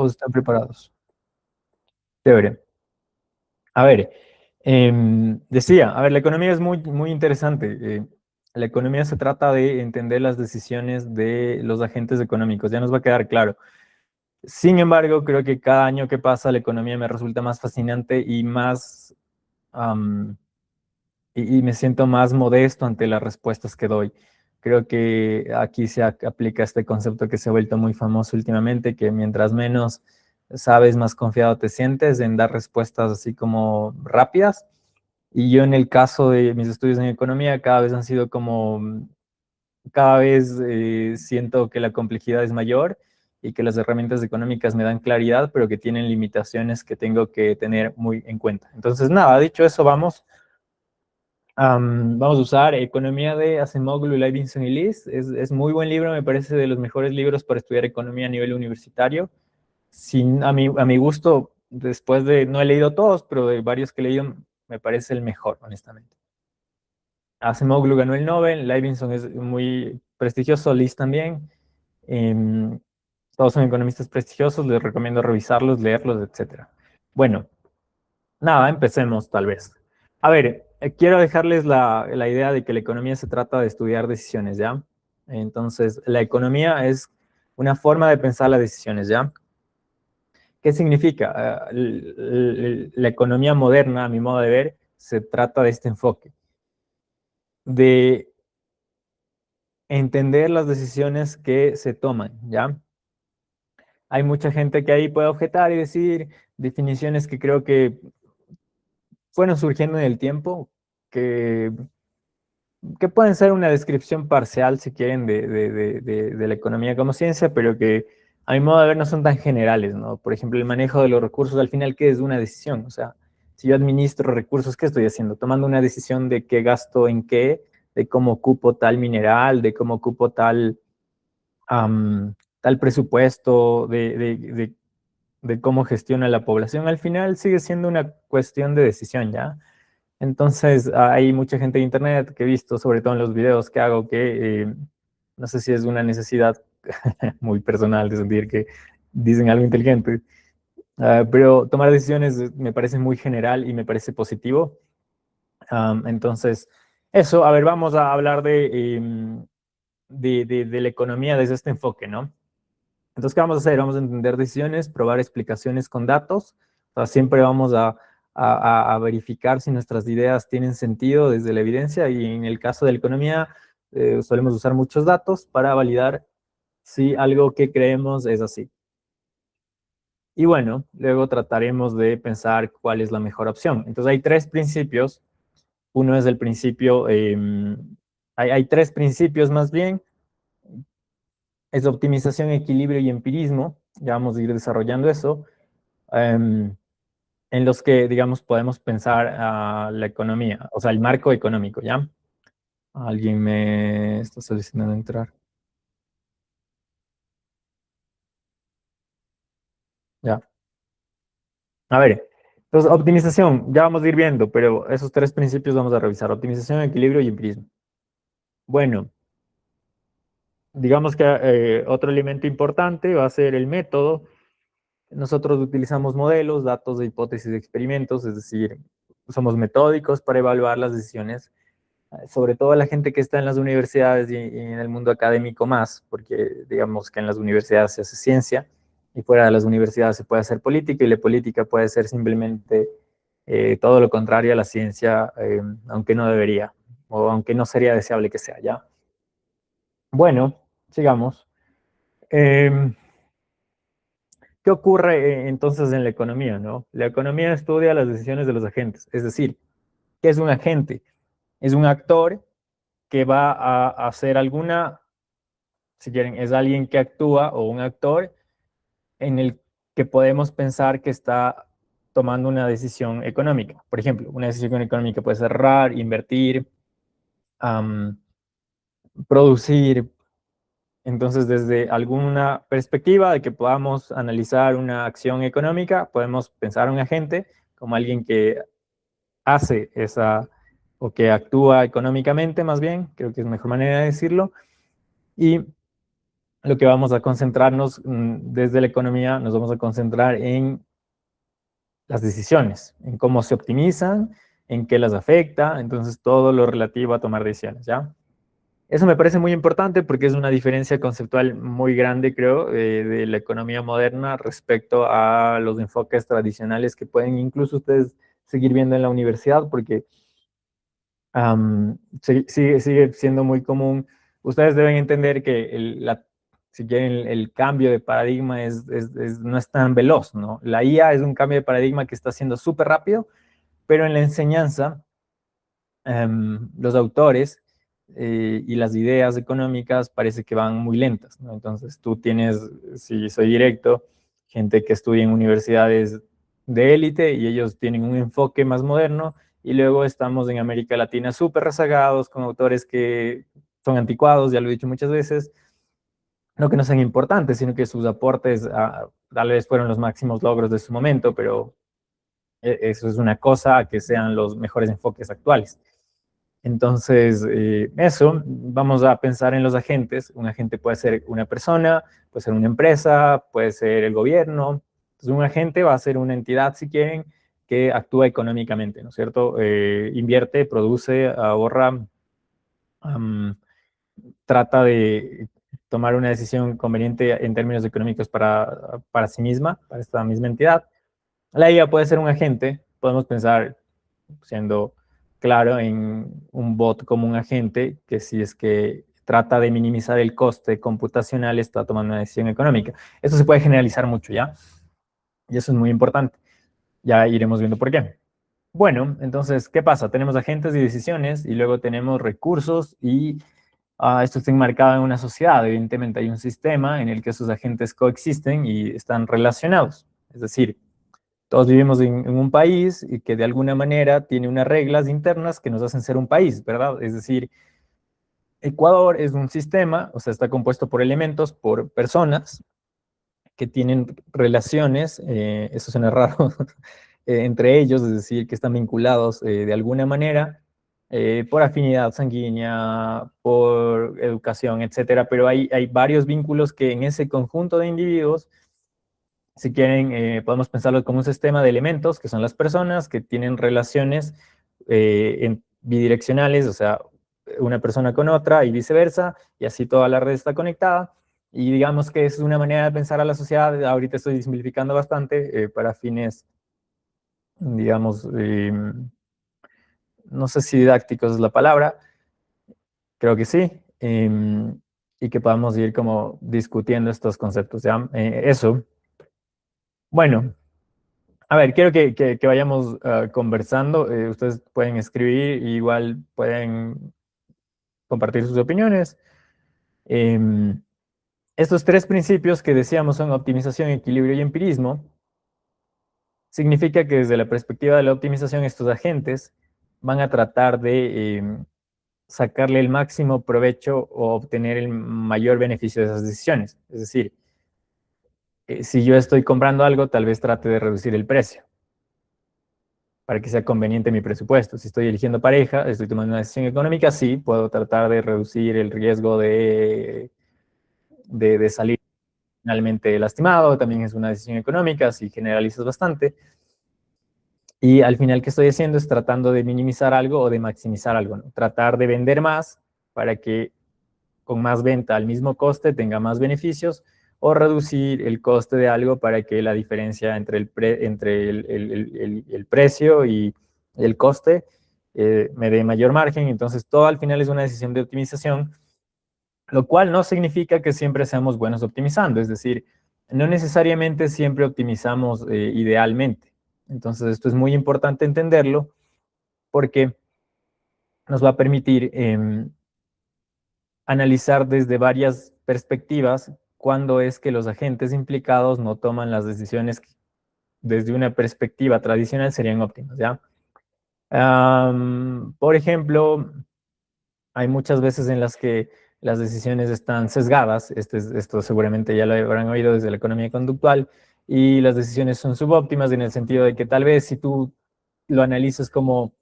Todos están preparados. Chévere. A ver, decía, a ver, la economía es muy, muy interesante. La economía se trata de entender las decisiones de los agentes económicos, ya nos va a quedar claro. Sin embargo, creo que cada año que pasa la economía me resulta más fascinante y más, am, y me siento más modesto ante las respuestas que doy. Creo que aquí aplica este concepto que se ha vuelto muy famoso últimamente, que mientras menos sabes, más confiado te sientes en dar respuestas así como rápidas. Y yo en el caso de mis estudios en economía, cada vez han sido como, cada vez siento que la complejidad es mayor y que las herramientas económicas me dan claridad, pero que tienen limitaciones que tengo que tener muy en cuenta. Entonces, nada, dicho eso, vamos a usar Economía de Acemoglu, Levinson y List. Es muy buen libro, me parece de los mejores libros para estudiar economía a nivel universitario. A mi gusto, después de, no he leído todos, pero de varios que he leído, me parece el mejor, honestamente. Acemoglu ganó el Nobel, Levinson es muy prestigioso, List también. Em, Todos son economistas prestigiosos, les recomiendo revisarlos, leerlos, etcétera. Bueno, nada, empecemos tal vez. A ver, quiero dejarles la idea de que la economía se trata de estudiar decisiones, ¿ya? Entonces, la economía es una forma de pensar las decisiones, ¿ya? ¿Qué significa? La economía moderna, a mi modo de ver, se trata de este enfoque, de entender las decisiones que se toman, ¿ya? Hay mucha gente que ahí puede objetar y decir definiciones que creo que fueron surgiendo en el tiempo, que que pueden ser una descripción parcial, si quieren, de la economía como ciencia, pero que a mi modo de ver no son tan generales, ¿no? Por ejemplo, el manejo de los recursos, al final, ¿qué es una decisión? O sea, si yo administro recursos, ¿qué estoy haciendo? Tomando una decisión de qué gasto en qué, de cómo ocupo tal mineral, de cómo ocupo tal presupuesto, de cómo gestiona la población. Al final sigue siendo una cuestión de decisión, ¿ya? Entonces, hay mucha gente en internet que he visto, sobre todo en los videos que hago, que no sé si es una necesidad muy personal de sentir que dicen algo inteligente, pero tomar decisiones me parece muy general y me parece positivo. Entonces, eso, a ver, vamos a hablar de la economía desde este enfoque, ¿no? Entonces, ¿qué vamos a hacer? Vamos a entender decisiones, probar explicaciones con datos. O sea, siempre vamos a verificar si nuestras ideas tienen sentido desde la evidencia y en el caso de la economía solemos usar muchos datos para validar si algo que creemos es así. Y bueno, luego trataremos de pensar cuál es la mejor opción. Entonces hay tres principios. Uno es el principio, hay tres principios más bien. Es optimización, equilibrio y empirismo. Ya vamos a ir desarrollando eso. em, en los que, digamos, podemos pensar la economía, o sea, el marco económico, ¿ya? Alguien me está solicitando entrar. Ya. A ver, entonces, optimización, ya vamos a ir viendo, pero esos tres principios vamos a revisar. Optimización, equilibrio y empirismo. Bueno, digamos que otro elemento importante va a ser el método. Nosotros utilizamos modelos, datos de hipótesis de experimentos, es decir, somos metódicos para evaluar las decisiones sobre todo la gente que está en las universidades y en el mundo académico más, porque digamos que en las universidades se hace ciencia y fuera de las universidades se puede hacer política y la política puede ser simplemente todo lo contrario a la ciencia, aunque no debería o aunque no sería deseable que sea, ¿ya? Bueno, sigamos. Eh, ¿Qué ocurre entonces en la economía, no? La economía estudia las decisiones de los agentes, es decir, ¿qué es un agente? Es un actor que va a hacer alguna, si quieren, es alguien que actúa o un actor en el que podemos pensar que está tomando una decisión económica. Por ejemplo, una decisión económica puede ser ahorrar, invertir, um, producir. Entonces, desde alguna perspectiva de que podamos analizar una acción económica, podemos pensar a un agente como alguien que hace esa o que actúa económicamente, más bien, creo que es mejor manera de decirlo, y lo que vamos a concentrarnos desde la economía, nos vamos a concentrar en las decisiones, en cómo se optimizan, en qué las afecta, entonces todo lo relativo a tomar decisiones, ¿ya? Eso me parece muy importante porque es una diferencia conceptual muy grande, creo, de la economía moderna respecto a los enfoques tradicionales que pueden incluso ustedes seguir viendo en la universidad, porque sigue siendo muy común. Ustedes deben entender que si quieren, el cambio de paradigma no es tan veloz, ¿no? La IA es un cambio de paradigma que está siendo súper rápido, pero en la enseñanza los autores y las ideas económicas parece que van muy lentas, ¿no? Entonces tú tienes, si soy directo, gente que estudia en universidades de élite y ellos tienen un enfoque más moderno y luego estamos en América Latina súper rezagados con autores que son anticuados, ya lo he dicho muchas veces, no que no sean importantes, sino que sus aportes tal vez fueron los máximos logros de su momento, pero eso es una cosa a que sean los mejores enfoques actuales. Entonces, eso, vamos a pensar en los agentes. Un agente puede ser una persona, puede ser una empresa, puede ser el gobierno. Entonces, un agente va a ser una entidad, si quieren, que actúa económicamente, ¿no es cierto? Invierte, produce, ahorra, um, trata de tomar una decisión conveniente en términos económicos para sí misma, para esta misma entidad. La IA puede ser un agente, podemos pensar siendo claro en un bot como un agente que si es que trata de minimizar el coste computacional está tomando una decisión económica. Eso se puede generalizar mucho, ¿ya? Y eso es muy importante. Ya iremos viendo por qué. Bueno, entonces, ¿qué pasa? Tenemos agentes y decisiones y luego tenemos recursos y esto está enmarcado en una sociedad. Evidentemente hay un sistema en el que esos agentes coexisten y están relacionados. Es decir, todos vivimos en un país y que de alguna manera tiene unas reglas internas que nos hacen ser un país, ¿verdad? Es decir, Ecuador es un sistema, o sea, está compuesto por elementos, por personas que tienen relaciones, eso suena raro, entre ellos, es decir, que están vinculados de alguna manera por afinidad sanguínea, por educación, etcétera, pero hay varios vínculos que en ese conjunto de individuos si quieren, podemos pensarlo como un sistema de elementos, que son las personas que tienen relaciones bidireccionales, o sea, una persona con otra y viceversa, y así toda la red está conectada. Y digamos que es una manera de pensar a la sociedad, ahorita estoy simplificando bastante para fines, digamos, no sé si didácticos es la palabra, creo que sí, y que podamos ir como discutiendo estos conceptos, ¿ya? Eso. Bueno, a ver, quiero que vayamos conversando. Ustedes pueden escribir, igual pueden compartir sus opiniones. Em, Estos tres principios que decíamos son optimización, equilibrio y empirismo. Significa que desde la perspectiva de la optimización, estos agentes van a tratar de sacarle el máximo provecho o obtener el mayor beneficio de esas decisiones. Es decir, si yo estoy comprando algo, tal vez trate de reducir el precio para que sea conveniente mi presupuesto. Si estoy eligiendo pareja, estoy tomando una decisión económica, sí, puedo tratar de reducir el riesgo de salir finalmente lastimado, también es una decisión económica, si generalizas bastante. Y al final, ¿qué estoy haciendo? Es tratando de minimizar algo o de maximizar algo, ¿no? Tratar de vender más para que con más venta al mismo coste tenga más beneficios o reducir el coste de algo para que la diferencia entre el precio y el coste me dé mayor margen. Entonces, todo al final es una decisión de optimización, lo cual no significa que siempre seamos buenos optimizando. Es decir, no necesariamente siempre optimizamos idealmente. Entonces, esto es muy importante entenderlo porque nos va a permitir analizar desde varias perspectivas cuándo es que los agentes implicados no toman las decisiones que desde una perspectiva tradicional serían óptimas, ¿ya? Por ejemplo, hay muchas veces en las que las decisiones están sesgadas, esto seguramente ya lo habrán oído desde la economía conductual, y las decisiones son subóptimas en el sentido de que tal vez si tú lo analizas como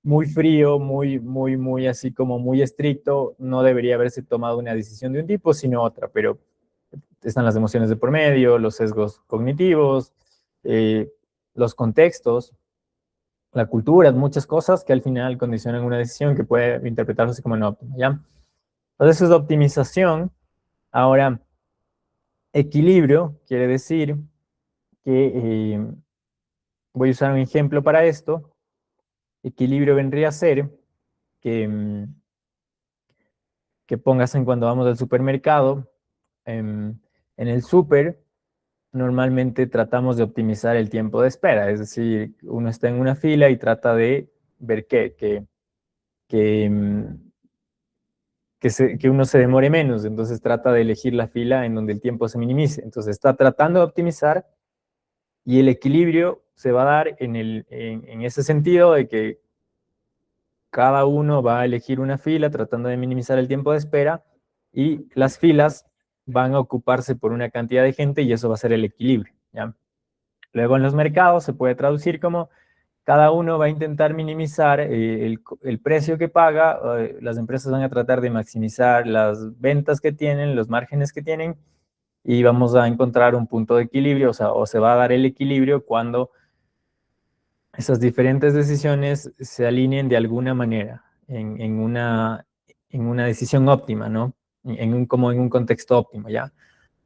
muy frío, muy así como muy estricto, no debería haberse tomado una decisión de un tipo, sino otra, pero están las emociones de por medio, los sesgos cognitivos, los contextos, la cultura, muchas cosas que al final condicionan una decisión que puede interpretarse así como no óptima, ¿ya? Entonces eso es optimización. Ahora, equilibrio quiere decir que voy a usar un ejemplo para esto. Equilibrio vendría a ser que, que pongas en cuando vamos al supermercado, en el súper, normalmente tratamos de optimizar el tiempo de espera, es decir, uno está en una fila y trata de ver que, que uno se demore menos, entonces trata de elegir la fila en donde el tiempo se minimice. Entonces está tratando de optimizar y el equilibrio se va a dar en ese sentido de que cada uno va a elegir una fila tratando de minimizar el tiempo de espera y las filas van a ocuparse por una cantidad de gente y eso va a ser el equilibrio, ¿ya? Luego en los mercados se puede traducir como cada uno va a intentar minimizar el precio que paga, las empresas van a tratar de maximizar las ventas que tienen, los márgenes que tienen, y vamos a encontrar un punto de equilibrio, o sea, o se va a dar el equilibrio cuando esas diferentes decisiones se alineen de alguna manera en una decisión óptima, ¿no? Como en un contexto óptimo, ¿ya?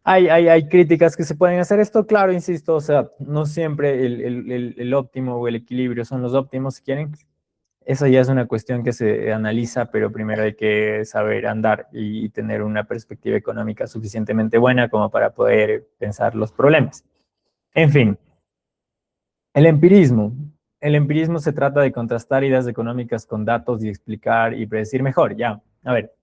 Hay críticas que se pueden hacer esto, claro, insisto, o sea, no siempre el óptimo o el equilibrio son los óptimos, si quieren. Eso ya es una cuestión que se analiza, pero primero hay que saber andar y tener una perspectiva económica suficientemente buena como para poder pensar los problemas. En fin, el empirismo. El empirismo se trata de contrastar ideas económicas con datos y explicar y predecir mejor. Ya, a ver,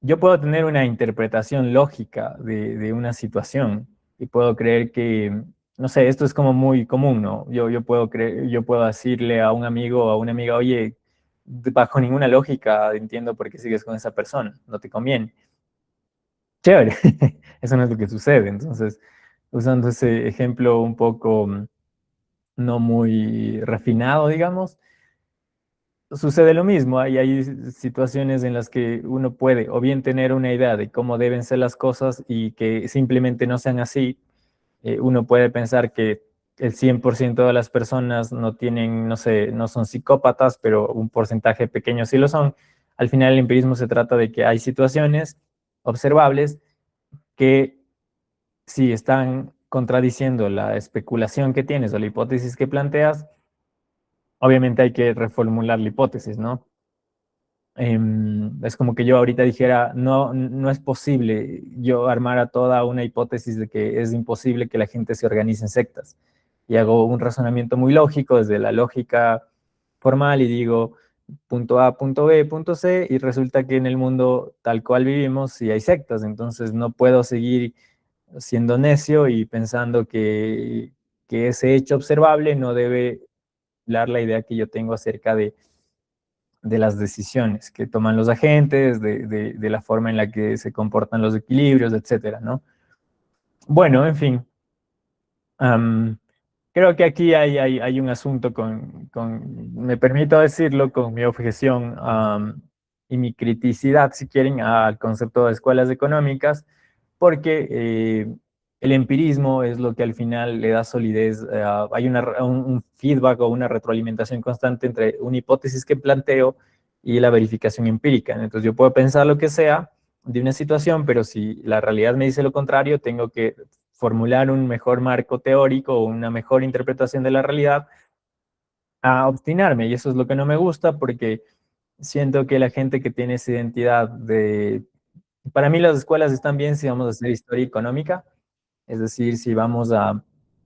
yo puedo tener una interpretación lógica de una situación y puedo creer que, no sé, esto es como muy común, ¿no? Yo puedo decirle a un amigo o a una amiga, oye, bajo ninguna lógica entiendo por qué sigues con esa persona, no te conviene. Chévere, eso no es lo que sucede. Entonces, usando ese ejemplo un poco no muy refinado, digamos, sucede lo mismo. Hay situaciones en las que uno puede o bien tener una idea de cómo deben ser las cosas y que simplemente no sean así. Uno puede pensar que el 100% de las personas no tienen, no sé, no son psicópatas, pero un porcentaje pequeño sí lo son. Al final el empirismo se trata de que hay situaciones observables que si están contradiciendo la especulación que tienes o la hipótesis que planteas, obviamente hay que reformular la hipótesis, ¿no? Es como que yo ahorita dijera, no, no es posible yo armara toda una hipótesis de que es imposible que la gente se organice en sectas. Y hago un razonamiento muy lógico desde la lógica formal y digo punto A, punto B, punto C, y resulta que en el mundo tal cual vivimos sí hay sectas. Entonces no puedo seguir siendo necio y pensando que ese hecho observable no debe dar la idea que yo tengo acerca de las decisiones que toman los agentes, de la forma en la que se comportan los equilibrios, etcétera, ¿no? Bueno, en fin, um, creo que aquí hay un asunto me permito decirlo, con mi objeción y mi criticidad, si quieren, al concepto de escuelas económicas, porque el empirismo es lo que al final le da solidez. Hay un feedback o una retroalimentación constante entre una hipótesis que planteo y la verificación empírica. Entonces yo puedo pensar lo que sea de una situación, pero si la realidad me dice lo contrario, tengo que formular un mejor marco teórico o una mejor interpretación de la realidad a obstinarme. Y eso es lo que no me gusta porque siento que la gente que tiene esa identidad de... Para mí las escuelas están bien si vamos a hacer historia económica, es decir, si vamos a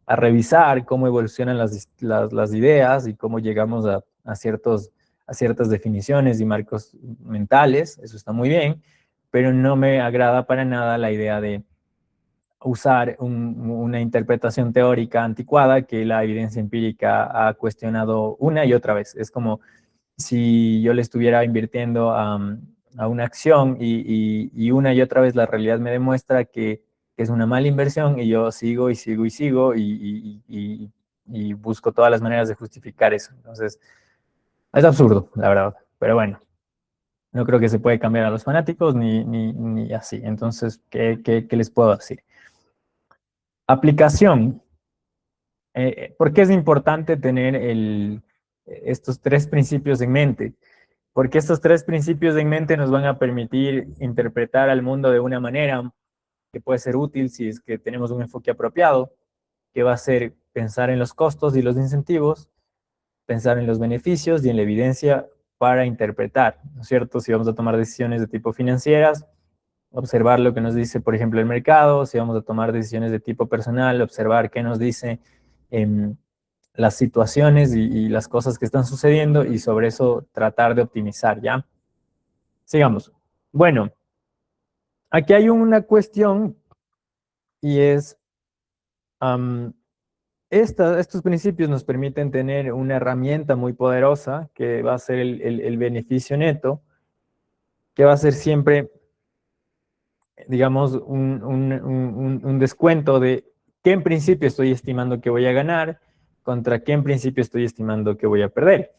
revisar cómo evolucionan las ideas y cómo llegamos a ciertas definiciones y marcos mentales, eso está muy bien, pero no me agrada para nada la idea de usar una interpretación teórica anticuada que la evidencia empírica ha cuestionado una y otra vez. Es como si yo le estuviera invirtiendo a una acción y una y otra vez la realidad me demuestra que es una mala inversión y yo sigo y sigo y sigo y busco todas las maneras de justificar eso. Entonces, es absurdo, la verdad. Pero bueno, no creo que se puede cambiar a los fanáticos ni así. Entonces, ¿qué les puedo decir? Aplicación. ¿Por qué es importante tener estos tres principios en mente? Porque estos tres principios en mente nos van a permitir interpretar al mundo de una manera que puede ser útil si es que tenemos un enfoque apropiado, que va a ser pensar en los costos y los incentivos, pensar en los beneficios y en la evidencia para interpretar, ¿no es cierto? Si vamos a tomar decisiones de tipo financieras, observar lo que nos dice, por ejemplo, el mercado; si vamos a tomar decisiones de tipo personal, observar qué nos dice las situaciones y las cosas que están sucediendo, y sobre eso tratar de optimizar, ¿ya? Sigamos. Bueno, aquí hay una cuestión y es, um, estos principios nos permiten tener una herramienta muy poderosa que va a ser el beneficio neto, que va a ser siempre, digamos, un descuento de qué en principio estoy estimando que voy a ganar contra qué en principio estoy estimando que voy a perder.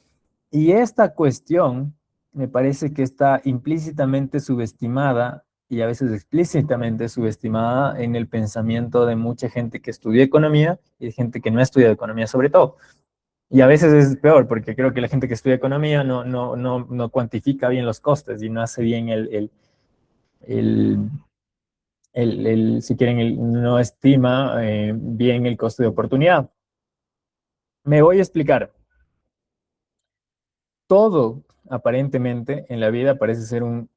Y esta cuestión me parece que está implícitamente subestimada y a veces explícitamente subestimada en el pensamiento de mucha gente que estudia economía y de gente que no estudia economía sobre todo. Y a veces es peor, porque creo que la gente que estudia economía no cuantifica bien los costes y no hace bien el, si quieren, no estima bien el coste de oportunidad. Me voy a explicar. Todo, aparentemente, en la vida parece ser un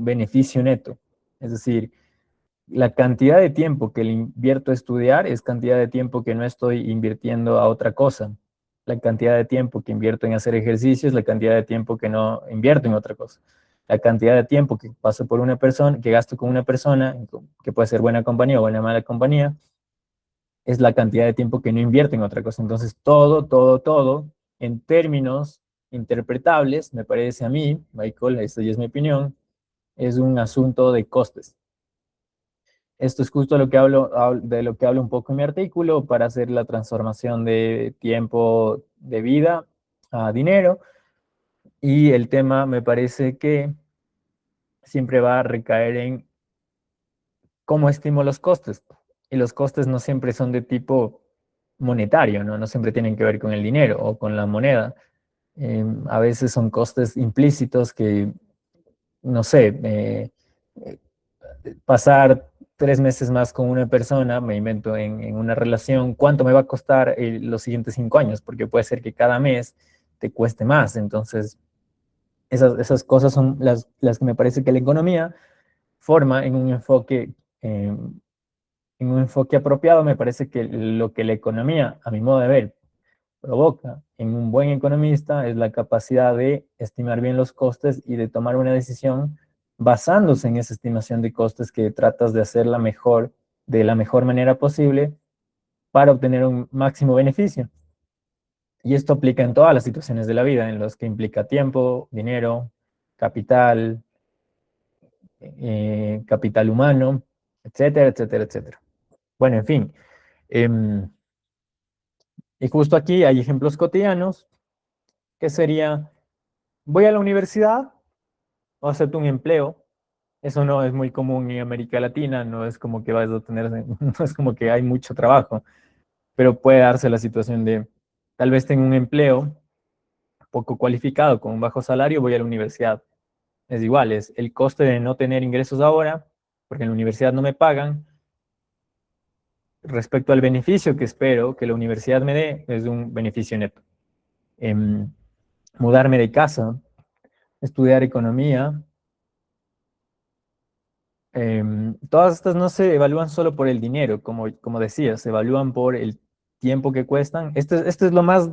beneficio neto. Es decir, la cantidad de tiempo que le invierto a estudiar es cantidad de tiempo que no estoy invirtiendo a otra cosa. La cantidad de tiempo que invierto en hacer ejercicio es la cantidad de tiempo que no invierto en otra cosa. La cantidad de tiempo que paso por una persona, que gasto con una persona, que puede ser buena compañía o buena mala compañía, es la cantidad de tiempo que no invierto en otra cosa. Entonces, todo, en términos interpretables, me parece a mí, Michael, esto ya es mi opinión, es un asunto de costes. Esto es justo de lo que hablo un poco en mi artículo para hacer la transformación de tiempo de vida a dinero. Y el tema me parece que siempre va a recaer en cómo estimo los costes. Y los costes no siempre son de tipo monetario, ¿no? No siempre tienen que ver con el dinero o con la moneda. A veces son costes implícitos que, no sé, eh, pasar 3 meses más con una persona, me invento en una relación, ¿cuánto me va a costar los siguientes 5 años? Porque puede ser que cada mes te cueste más. Entonces, esas cosas son las que me parece que la economía forma eh, en un enfoque apropiado. Me parece que lo que la economía, a mi modo de ver, provoca en un buen economista es la capacidad de estimar bien los costes y de tomar una decisión basándose en esa estimación de costes que tratas de hacerla mejor, de la mejor manera posible para obtener un máximo beneficio. Y esto aplica en todas las situaciones de la vida, en los que implica tiempo, dinero, capital, capital humano, etcétera, etcétera, etcétera. Bueno, en fin. Y justo aquí hay ejemplos cotidianos, que sería: voy a la universidad o acepto un empleo. Eso no es muy común en América Latina, no es como que vas a tener, no es como que hay mucho trabajo, pero puede darse la situación de tal vez tengo un empleo poco cualificado, con un bajo salario, voy a la universidad. Es igual, es el coste de no tener ingresos ahora, porque en la universidad no me pagan, respecto al beneficio que espero que la universidad me dé, es un beneficio neto. Mudarme de casa, estudiar economía, todas estas no se evalúan solo por el dinero, como decía, se evalúan por el tiempo que cuestan. Esto es lo más,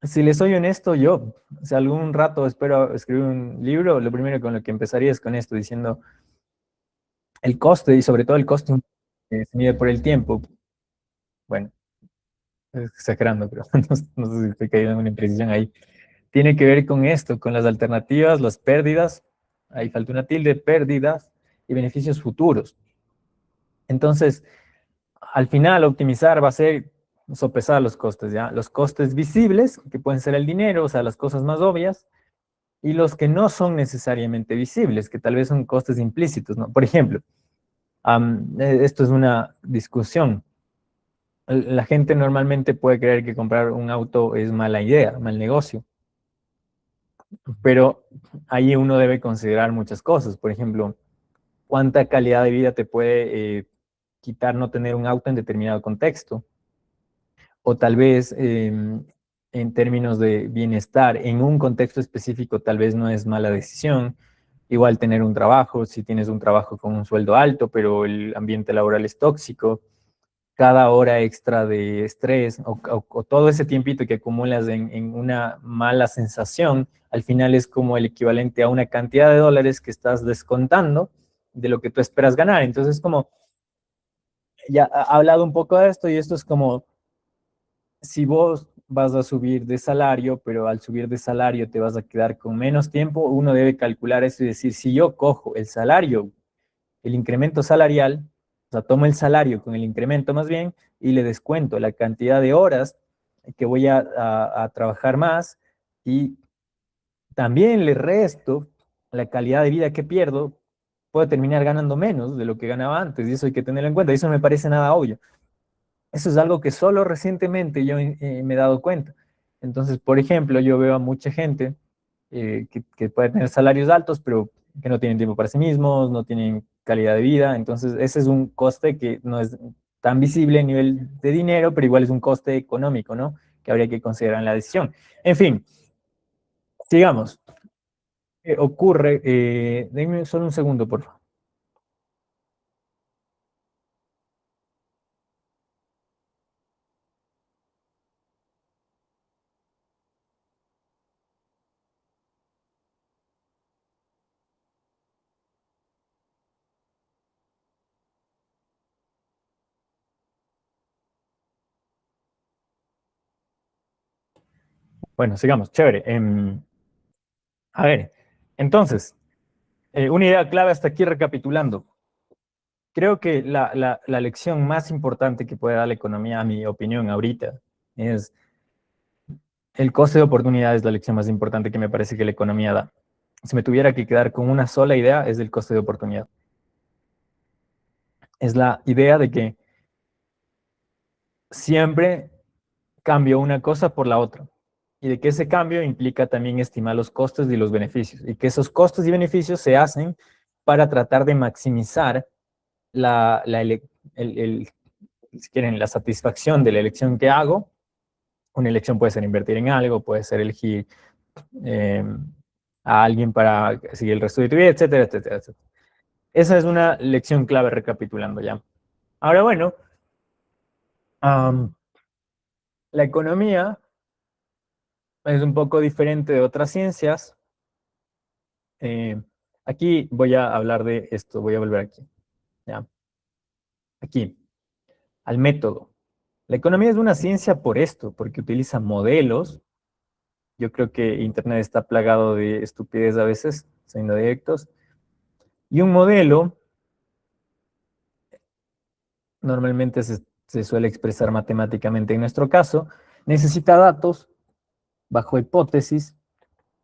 si les soy honesto, yo, si algún rato espero escribir un libro, lo primero con lo que empezaría es con esto, diciendo el coste, y sobre todo el coste se mide por el tiempo. Bueno, exagerando, pero no sé si estoy cayendo en una imprecisión ahí. Tiene que ver con esto, con las alternativas, las pérdidas, ahí falta una tilde, pérdidas y beneficios futuros. Entonces, al final, optimizar va a ser sopesar los costes, ¿ya? Los costes visibles, que pueden ser el dinero, o sea, las cosas más obvias, y los que no son necesariamente visibles, que tal vez son costes implícitos, ¿no? Por ejemplo, esto es una discusión. La gente normalmente puede creer que comprar un auto es mala idea, mal negocio, pero ahí uno debe considerar muchas cosas. Por ejemplo, cuánta calidad de vida te puede quitar no tener un auto en determinado contexto, o tal vez en términos de bienestar, en un contexto específico tal vez no es mala decisión. Igual tener un trabajo, si tienes un trabajo con un sueldo alto, pero el ambiente laboral es tóxico, cada hora extra de estrés o todo ese tiempito que acumulas en una mala sensación, al final es como el equivalente a una cantidad de dólares que estás descontando de lo que tú esperas ganar. Entonces, como ya ha hablado un poco de esto y esto es como si vos vas a subir de salario, pero al subir de salario te vas a quedar con menos tiempo, uno debe calcular eso y decir, si yo cojo el salario, el incremento salarial, o sea, tomo el salario con el incremento más bien y le descuento la cantidad de horas que voy a trabajar más y también le resto la calidad de vida que pierdo, puedo terminar ganando menos de lo que ganaba antes y eso hay que tenerlo en cuenta. Y eso no me parece nada obvio. Eso es algo que solo recientemente yo me he dado cuenta. Entonces, por ejemplo, yo veo a mucha gente que puede tener salarios altos, pero que no tienen tiempo para sí mismos, no tienen calidad de vida. Entonces, ese es un coste que no es tan visible a nivel de dinero, pero igual es un coste económico, ¿no? Que habría que considerar en la decisión. En fin, sigamos. Ocurre, denme solo un segundo, por favor. Bueno, sigamos, chévere. A ver, entonces, una idea clave hasta aquí recapitulando. Creo que la lección más importante que puede dar la economía, a mi opinión, ahorita, es el coste de oportunidad es la lección más importante que me parece que la economía da. Si me tuviera que quedar con una sola idea, es el coste de oportunidad. Es la idea de que siempre cambio una cosa por la otra y de que ese cambio implica también estimar los costes y los beneficios y que esos costes y beneficios se hacen para tratar de maximizar la si quieren, la satisfacción de la elección que hago. Una elección puede ser invertir en algo, puede ser elegir eh, a alguien para seguir el resto de tu vida, etcétera, etcétera, etcétera. Esa es una lección clave recapitulando ya. Ahora, bueno, um, la economía es un poco diferente de otras ciencias. Eh, Aquí voy a hablar de esto, voy a volver aquí. ¿Ya? Aquí, al método. La economía es una ciencia por esto, porque utiliza modelos. Yo creo que Internet está plagado de estupidez a veces, siendo directos. Y un modelo normalmente se suele expresar matemáticamente en nuestro caso, necesita datos bajo hipótesis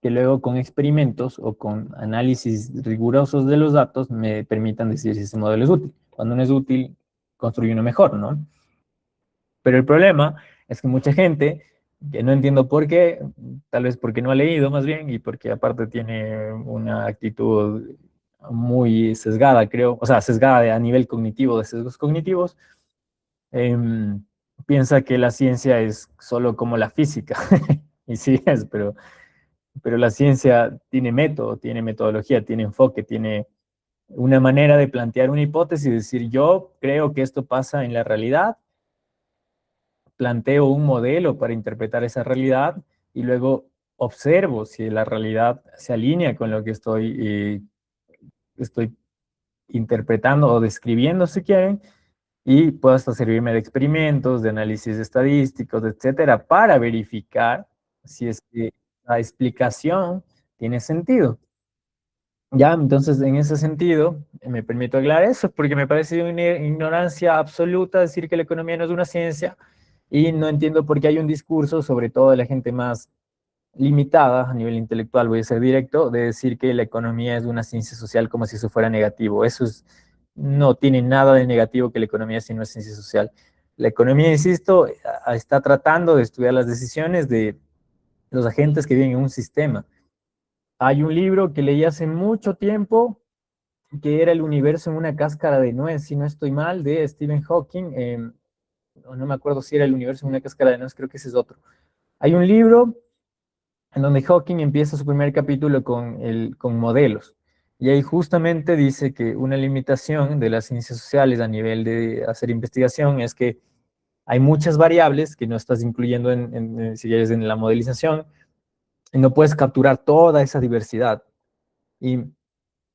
que luego con experimentos o con análisis rigurosos de los datos me permitan decir si ese modelo es útil. Cuando no es útil, construye uno mejor, ¿no? Pero el problema es que mucha gente, que no entiendo por qué, tal vez porque no ha leído más bien y porque aparte tiene una actitud muy sesgada, creo, o sea, sesgada a nivel cognitivo, de sesgos cognitivos, em, piensa que la ciencia es solo como la física. Y sí es, pero la ciencia tiene método, tiene metodología, tiene enfoque, tiene una manera de plantear una hipótesis y decir, yo creo que esto pasa en la realidad, planteo un modelo para interpretar esa realidad y luego observo si la realidad se alinea con lo que estoy interpretando o describiendo, si quieren, y puedo hasta servirme de experimentos, de análisis estadísticos, etcétera, para verificar si es que la explicación tiene sentido. Ya, entonces en ese sentido, me permito aclarar eso, porque me parece una ignorancia absoluta decir que la economía no es una ciencia y no entiendo por qué hay un discurso, sobre todo de la gente más limitada a nivel intelectual, voy a ser directo, de decir que la economía es una ciencia social como si eso fuera negativo. No tiene nada de negativo que la economía sea una ciencia social. La economía, insisto, está tratando de estudiar las decisiones de los agentes que viven en un sistema. Hay un libro que leí hace mucho tiempo que era El universo en una cáscara de nuez, si no estoy mal, de Stephen Hawking. No me acuerdo si era El universo en una cáscara de nuez, creo que ese es otro. Hay un libro en donde Hawking empieza su primer capítulo con modelos. Y ahí justamente dice que una limitación de las ciencias sociales a nivel de hacer investigación es que hay muchas variables que no estás incluyendo si quieres, en la modelización y no puedes capturar toda esa diversidad. Y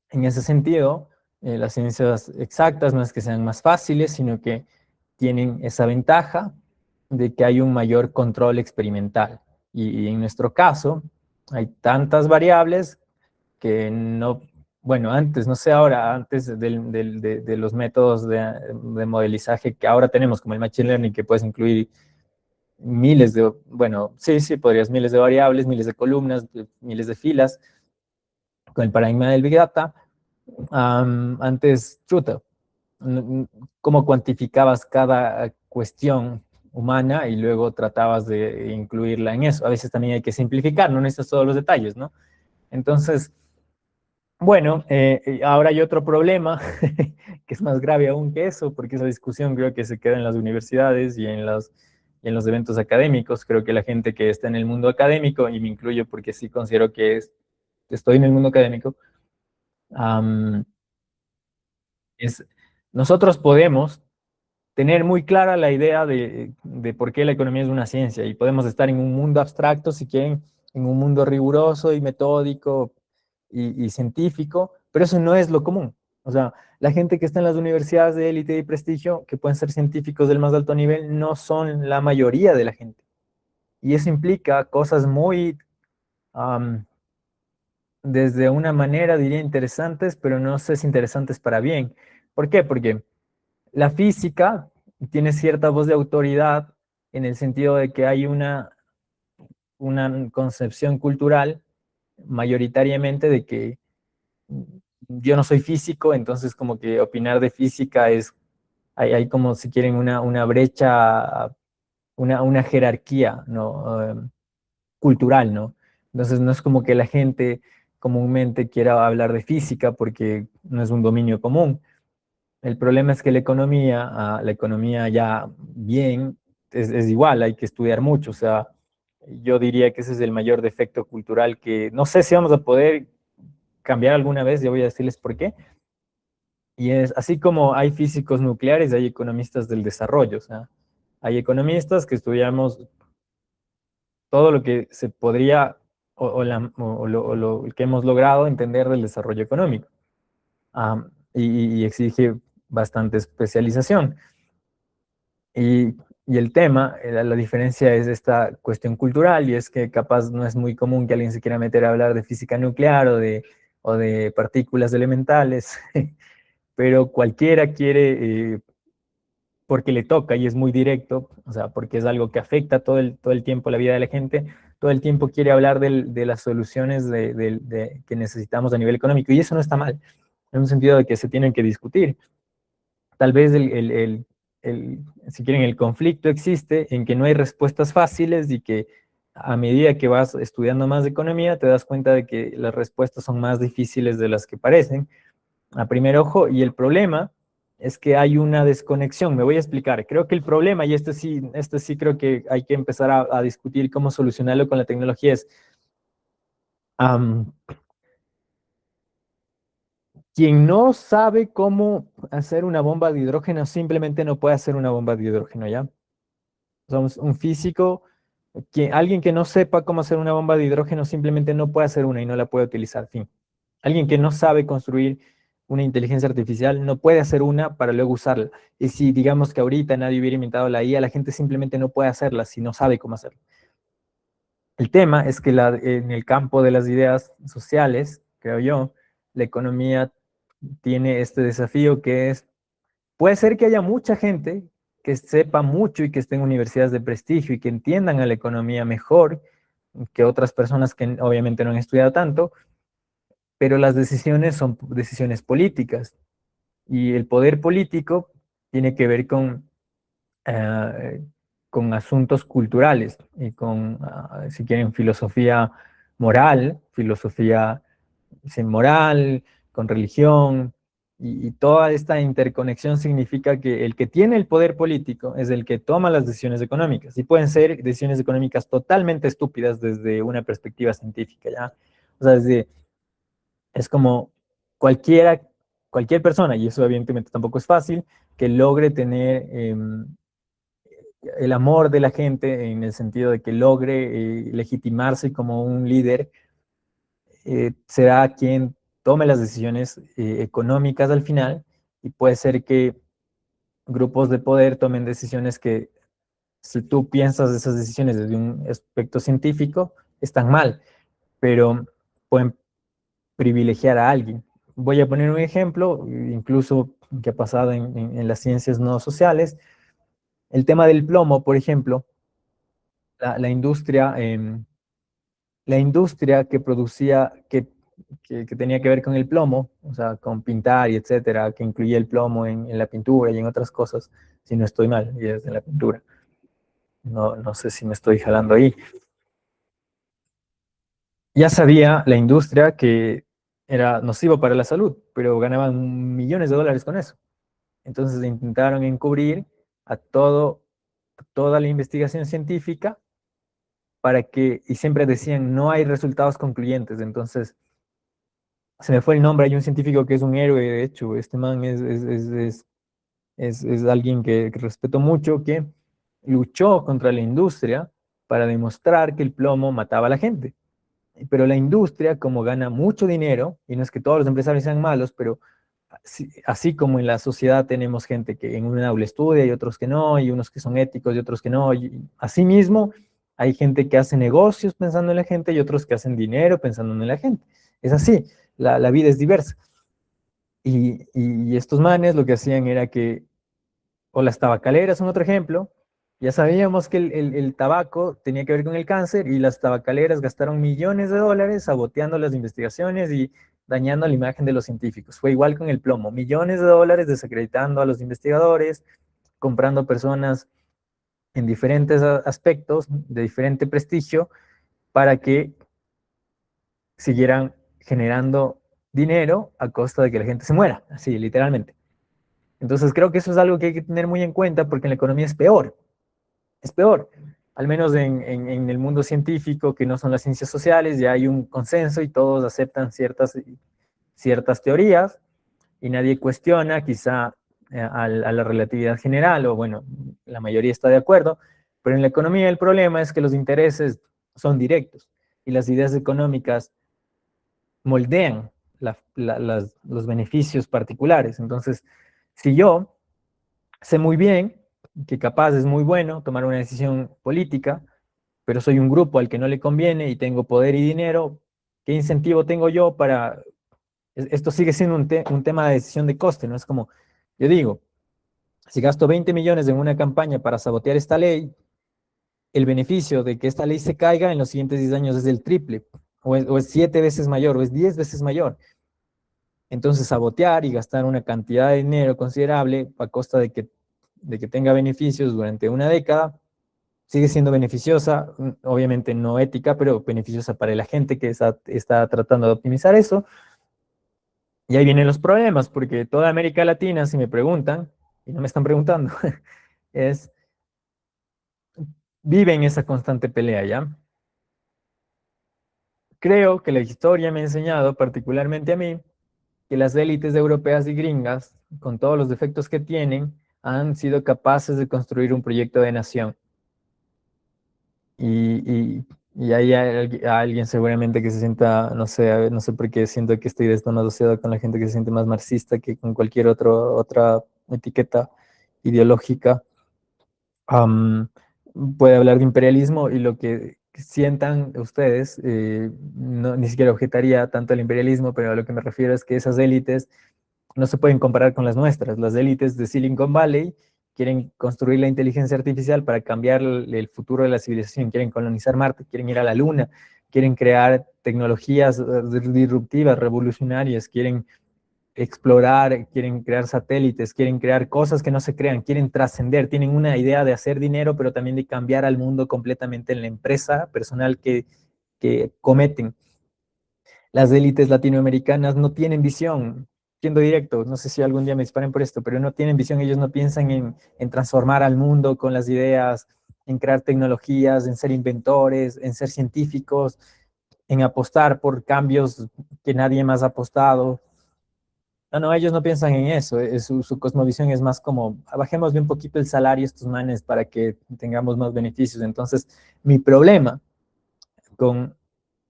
en ese sentido, las ciencias exactas no es que sean más fáciles, sino que tienen esa ventaja de que hay un mayor control experimental. Y en nuestro caso, hay tantas variables que no, bueno, antes, no sé ahora, antes de los métodos de modelizaje que ahora tenemos, como el Machine Learning, que puedes incluir miles de, bueno, sí, podrías miles de variables, miles de columnas, miles de filas, con el paradigma del Big Data. Antes, chuta, cómo cuantificabas cada cuestión humana y luego tratabas de incluirla en eso. A veces también hay que simplificar, no necesitas todos los detalles, ¿no? Entonces, bueno, ahora hay otro problema que es más grave aún que eso, porque esa discusión creo que se queda en las universidades y en los eventos académicos. Creo que la gente que está en el mundo académico, y me incluyo porque sí considero que estoy en el mundo académico, um, es, nosotros podemos tener muy clara la idea de por qué la economía es una ciencia y podemos estar en un mundo abstracto, si quieren, en un mundo riguroso y metódico y científico, pero eso no es lo común. O sea, la gente que está en las universidades de élite y prestigio, que pueden ser científicos del más alto nivel, no son la mayoría de la gente. Y eso implica cosas muy, um, desde una manera, diría, interesantes, pero no sé si interesantes para bien. ¿Por qué? Porque la física tiene cierta voz de autoridad en el sentido de que hay una concepción cultural mayoritariamente de que yo no soy físico, entonces como que opinar de física hay como si quieren una brecha, una jerarquía, ¿no? Cultural, ¿no? Entonces no es como que la gente comúnmente quiera hablar de física porque no es un dominio común. El problema es que la economía ya bien, es igual, hay que estudiar mucho. O sea, yo diría que ese es el mayor defecto cultural que no sé si vamos a poder cambiar alguna vez, ya voy a decirles por qué. Y es así como hay físicos nucleares, hay economistas del desarrollo. O sea, hay economistas que estudiamos todo lo que se podría o lo que hemos logrado entender del desarrollo económico. Y exige bastante especialización. Y el tema, la diferencia es esta cuestión cultural y es que capaz no es muy común que alguien se quiera meter a hablar de física nuclear o de partículas elementales, pero cualquiera quiere, porque le toca y es muy directo, o sea, porque es algo que afecta todo el tiempo la vida de la gente, todo el tiempo quiere hablar de las soluciones que necesitamos a nivel económico y eso no está mal, en un sentido de que se tienen que discutir. Tal vez si quieren, el conflicto existe en que no hay respuestas fáciles y que a medida que vas estudiando más de economía te das cuenta de que las respuestas son más difíciles de las que parecen a primer ojo y el problema es que hay una desconexión. Me voy a explicar. Creo que el problema, y este sí creo que hay que empezar a discutir cómo solucionarlo con la tecnología, es um, quien no sabe cómo hacer una bomba de hidrógeno simplemente no puede hacer una bomba de hidrógeno, ¿ya? O sea, un físico, alguien que no sepa cómo hacer una bomba de hidrógeno simplemente no puede hacer una y no la puede utilizar, fin. Alguien que no sabe construir una inteligencia artificial no puede hacer una para luego usarla. Y si digamos que ahorita nadie hubiera inventado la IA, la gente simplemente no puede hacerla si no sabe cómo hacerla. El tema es que en el campo de las ideas sociales, creo yo, la economía tiene este desafío que es, puede ser que haya mucha gente que sepa mucho y que esté en universidades de prestigio y que entiendan a la economía mejor que otras personas que obviamente no han estudiado tanto, pero las decisiones son decisiones políticas y el poder político tiene que ver eh, con asuntos culturales y con, si quieren, filosofía moral, filosofía sin moral, con religión, y toda esta interconexión significa que el que tiene el poder político es el que toma las decisiones económicas, y pueden ser decisiones económicas totalmente estúpidas desde una perspectiva científica, ¿ya? O sea, es como cualquiera, cualquier persona, y eso evidentemente tampoco es fácil, que logre tener el amor de la gente en el sentido de que logre legitimarse como un líder, será quien tome las decisiones económicas al final, y puede ser que grupos de poder tomen decisiones que, si tú piensas esas decisiones desde un aspecto científico, están mal, pero pueden privilegiar a alguien. Voy a poner un ejemplo, incluso que ha pasado en las ciencias no sociales. El tema del plomo, por ejemplo, la industria, la industria que producía, que tenía que ver con el plomo, o sea, con pintar y etcétera, que incluía el plomo en la pintura y en otras cosas, si no estoy mal, y es en la pintura. No, no sé si me estoy jalando ahí. Ya sabía la industria que era nocivo para la salud, pero ganaban millones de dólares con eso. Entonces intentaron encubrir a toda la investigación científica para que, y siempre decían, no hay resultados concluyentes. Entonces, se me fue el nombre, hay un científico que es un héroe, de hecho, este man es alguien que respeto mucho, que luchó contra la industria para demostrar que el plomo mataba a la gente. Pero la industria, como gana mucho dinero, y no es que todos los empresarios sean malos, pero así como en la sociedad tenemos gente que en un aula estudia y otros que no, y unos que son éticos y otros que no, y así mismo hay gente que hace negocios pensando en la gente y otros que hacen dinero pensando en la gente. Es así, la vida es diversa. Y estos manes lo que hacían era que, o las tabacaleras son otro ejemplo, ya sabíamos que el tabaco tenía que ver con el cáncer, y las tabacaleras gastaron millones de dólares saboteando las investigaciones y dañando la imagen de los científicos. Fue igual con el plomo, millones de dólares desacreditando a los investigadores, comprando personas en diferentes aspectos de diferente prestigio para que siguieran generando dinero a costa de que la gente se muera, así literalmente. Entonces creo que eso es algo que hay que tener muy en cuenta, porque en la economía es peor. Al menos en el mundo científico, que no son las ciencias sociales, ya hay un consenso y todos aceptan ciertas teorías y nadie cuestiona quizá a la relatividad general, o bueno, la mayoría está de acuerdo, pero en la economía el problema es que los intereses son directos y las ideas económicas moldean los beneficios particulares. Entonces, si yo sé muy bien que capaz es muy bueno tomar una decisión política, pero soy un grupo al que no le conviene y tengo poder y dinero, ¿qué incentivo tengo yo para...? Esto sigue siendo un tema de decisión de coste, ¿no? Es como, yo digo, si gasto 20 millones en una campaña para sabotear esta ley, el beneficio de que esta ley se caiga en los siguientes 10 años es el triple, o es 7 veces mayor, o es 10 veces mayor. Entonces, sabotear y gastar una cantidad de dinero considerable a costa de que tenga beneficios durante una década, sigue siendo beneficiosa, obviamente no ética, pero beneficiosa para la gente que está tratando de optimizar eso. Y ahí vienen los problemas, porque toda América Latina, si me preguntan, y no me están preguntando, es, vive en esa constante pelea, ¿ya? Creo que la historia me ha enseñado, particularmente a mí, que las élites europeas y gringas, con todos los defectos que tienen, han sido capaces de construir un proyecto de nación. Y hay alguien seguramente que se sienta, no sé, no sé por qué siento que estoy asociado con la gente que se siente más marxista que con cualquier otra etiqueta ideológica. Am, Puede hablar de imperialismo, y lo que sientan ustedes, ni siquiera objetaría tanto al imperialismo, pero a lo que me refiero es que esas élites no se pueden comparar con las nuestras. Las élites de Silicon Valley quieren construir la inteligencia artificial para cambiar el futuro de la civilización, quieren colonizar Marte, quieren ir a la Luna, quieren crear tecnologías disruptivas, revolucionarias, quieren explorar, quieren crear satélites, quieren crear cosas que no se crean, quieren trascender, tienen una idea de hacer dinero, pero también de cambiar al mundo completamente en la empresa personal que cometen. Las élites latinoamericanas no tienen visión, siendo directo, no sé si algún día me disparen por esto, pero no tienen visión, ellos no piensan en transformar al mundo con las ideas, en crear tecnologías, en ser inventores, en ser científicos, en apostar por cambios que nadie más ha apostado. No, no, ellos no piensan en eso. Su cosmovisión es más como, bajemos un poquito el salario a estos manes para que tengamos más beneficios. Entonces, mi problema con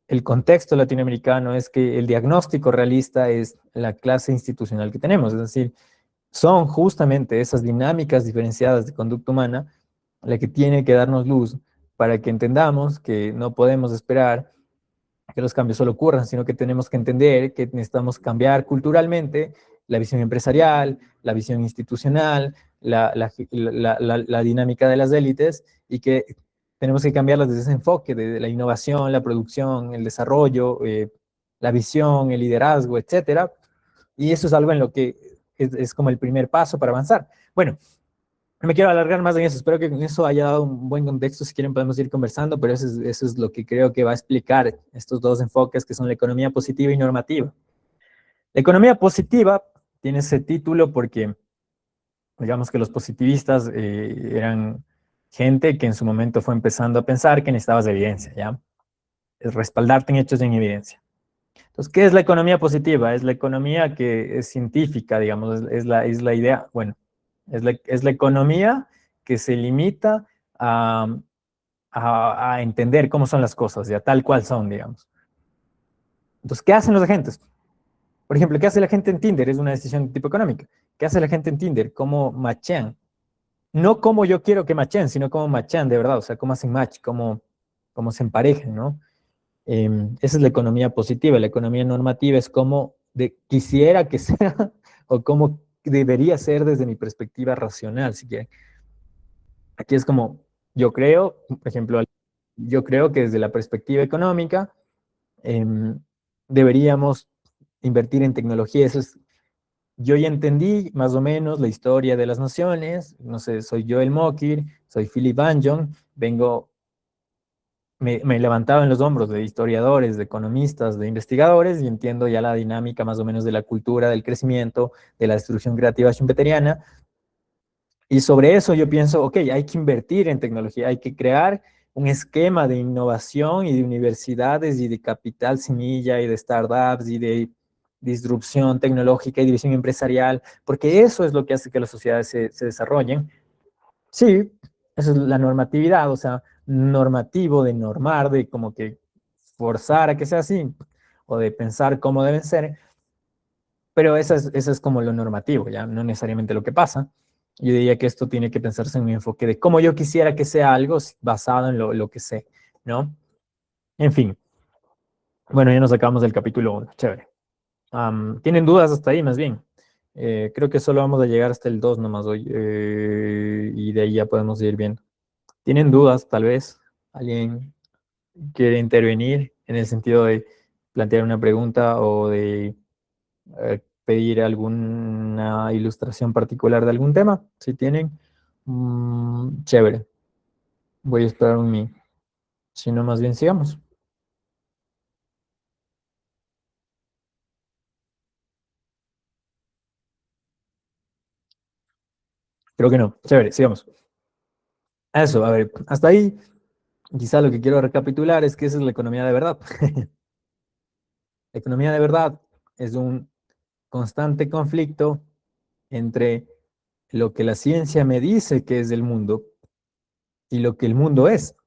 el contexto latinoamericano es que el diagnóstico realista es la clase institucional que tenemos. Es decir, son justamente esas dinámicas diferenciadas de conducta humana la que tiene que darnos luz para que entendamos que no podemos esperar que los cambios solo ocurran, sino que tenemos que entender que necesitamos cambiar culturalmente la visión empresarial, la visión institucional, la dinámica de las élites y que tenemos que cambiarlas desde ese enfoque de la innovación, la producción, el desarrollo, la visión, el liderazgo, etcétera. Y eso es algo en lo que es como el primer paso para avanzar. Bueno, no me quiero alargar más en eso, espero que con eso haya dado un buen contexto, si quieren podemos ir conversando, pero eso es lo que creo que va a explicar estos dos enfoques que son la economía positiva y normativa. La economía positiva tiene ese título porque, digamos que los positivistas eran gente que en su momento fue empezando a pensar que necesitabas evidencia, ¿ya? Es respaldarte en hechos y en evidencia. Entonces, ¿qué es la economía positiva? Es la economía que es científica, digamos, es la idea, bueno, es la economía que se limita a, a entender cómo son las cosas, ya tal cual son, digamos. Entonces, ¿qué hacen los agentes? Por ejemplo, ¿qué hace la gente en Tinder? Es una decisión de tipo económica. ¿Qué hace la gente en Tinder? ¿Cómo machean? No como yo quiero que machen, sino cómo machean de verdad, o sea, cómo hacen match, cómo se emparejan, ¿no? Esa es la economía positiva. La economía normativa es como quisiera que sea o como debería ser desde mi perspectiva racional, si quieren. Aquí es como, yo creo, por ejemplo, yo creo que desde la perspectiva económica deberíamos invertir en tecnología. Eso es, yo ya entendí más o menos la historia de las naciones, no sé, soy Joel Mokyr, soy Philip Banjon, vengo me levantaba en los hombros de historiadores, de economistas, de investigadores y entiendo ya la dinámica más o menos de la cultura, del crecimiento, de la destrucción creativa schumpeteriana. Y sobre eso yo pienso, ok, hay que invertir en tecnología, hay que crear un esquema de innovación y de universidades y de capital semilla y de startups y de disrupción tecnológica y división empresarial, porque eso es lo que hace que las sociedades se desarrollen. Sí, esa es la normatividad, o sea, normativo de normar, de como que forzar a que sea así, o de pensar cómo deben ser, pero eso es como lo normativo, ya no necesariamente lo que pasa. Yo diría que esto tiene que pensarse en un enfoque de cómo yo quisiera que sea algo basado en lo que sé, ¿no? En fin, bueno, ya nos acabamos del capítulo 1, chévere. ¿Tienen dudas hasta ahí, más bien? Creo que solo vamos a llegar hasta el 2 nomás hoy, y de ahí ya podemos ir viendo. ¿Tienen dudas, tal vez? ¿Alguien quiere intervenir en el sentido de plantear una pregunta o de pedir alguna ilustración particular de algún tema? Si tienen, chévere. Voy a esperar un mi. Si no, más bien sigamos. Creo que no. Chévere, sigamos. Eso, a ver, hasta ahí, quizá lo que quiero recapitular es que esa es la economía de verdad. La economía de verdad es un constante conflicto entre lo que la ciencia me dice que es el mundo y lo que el mundo es.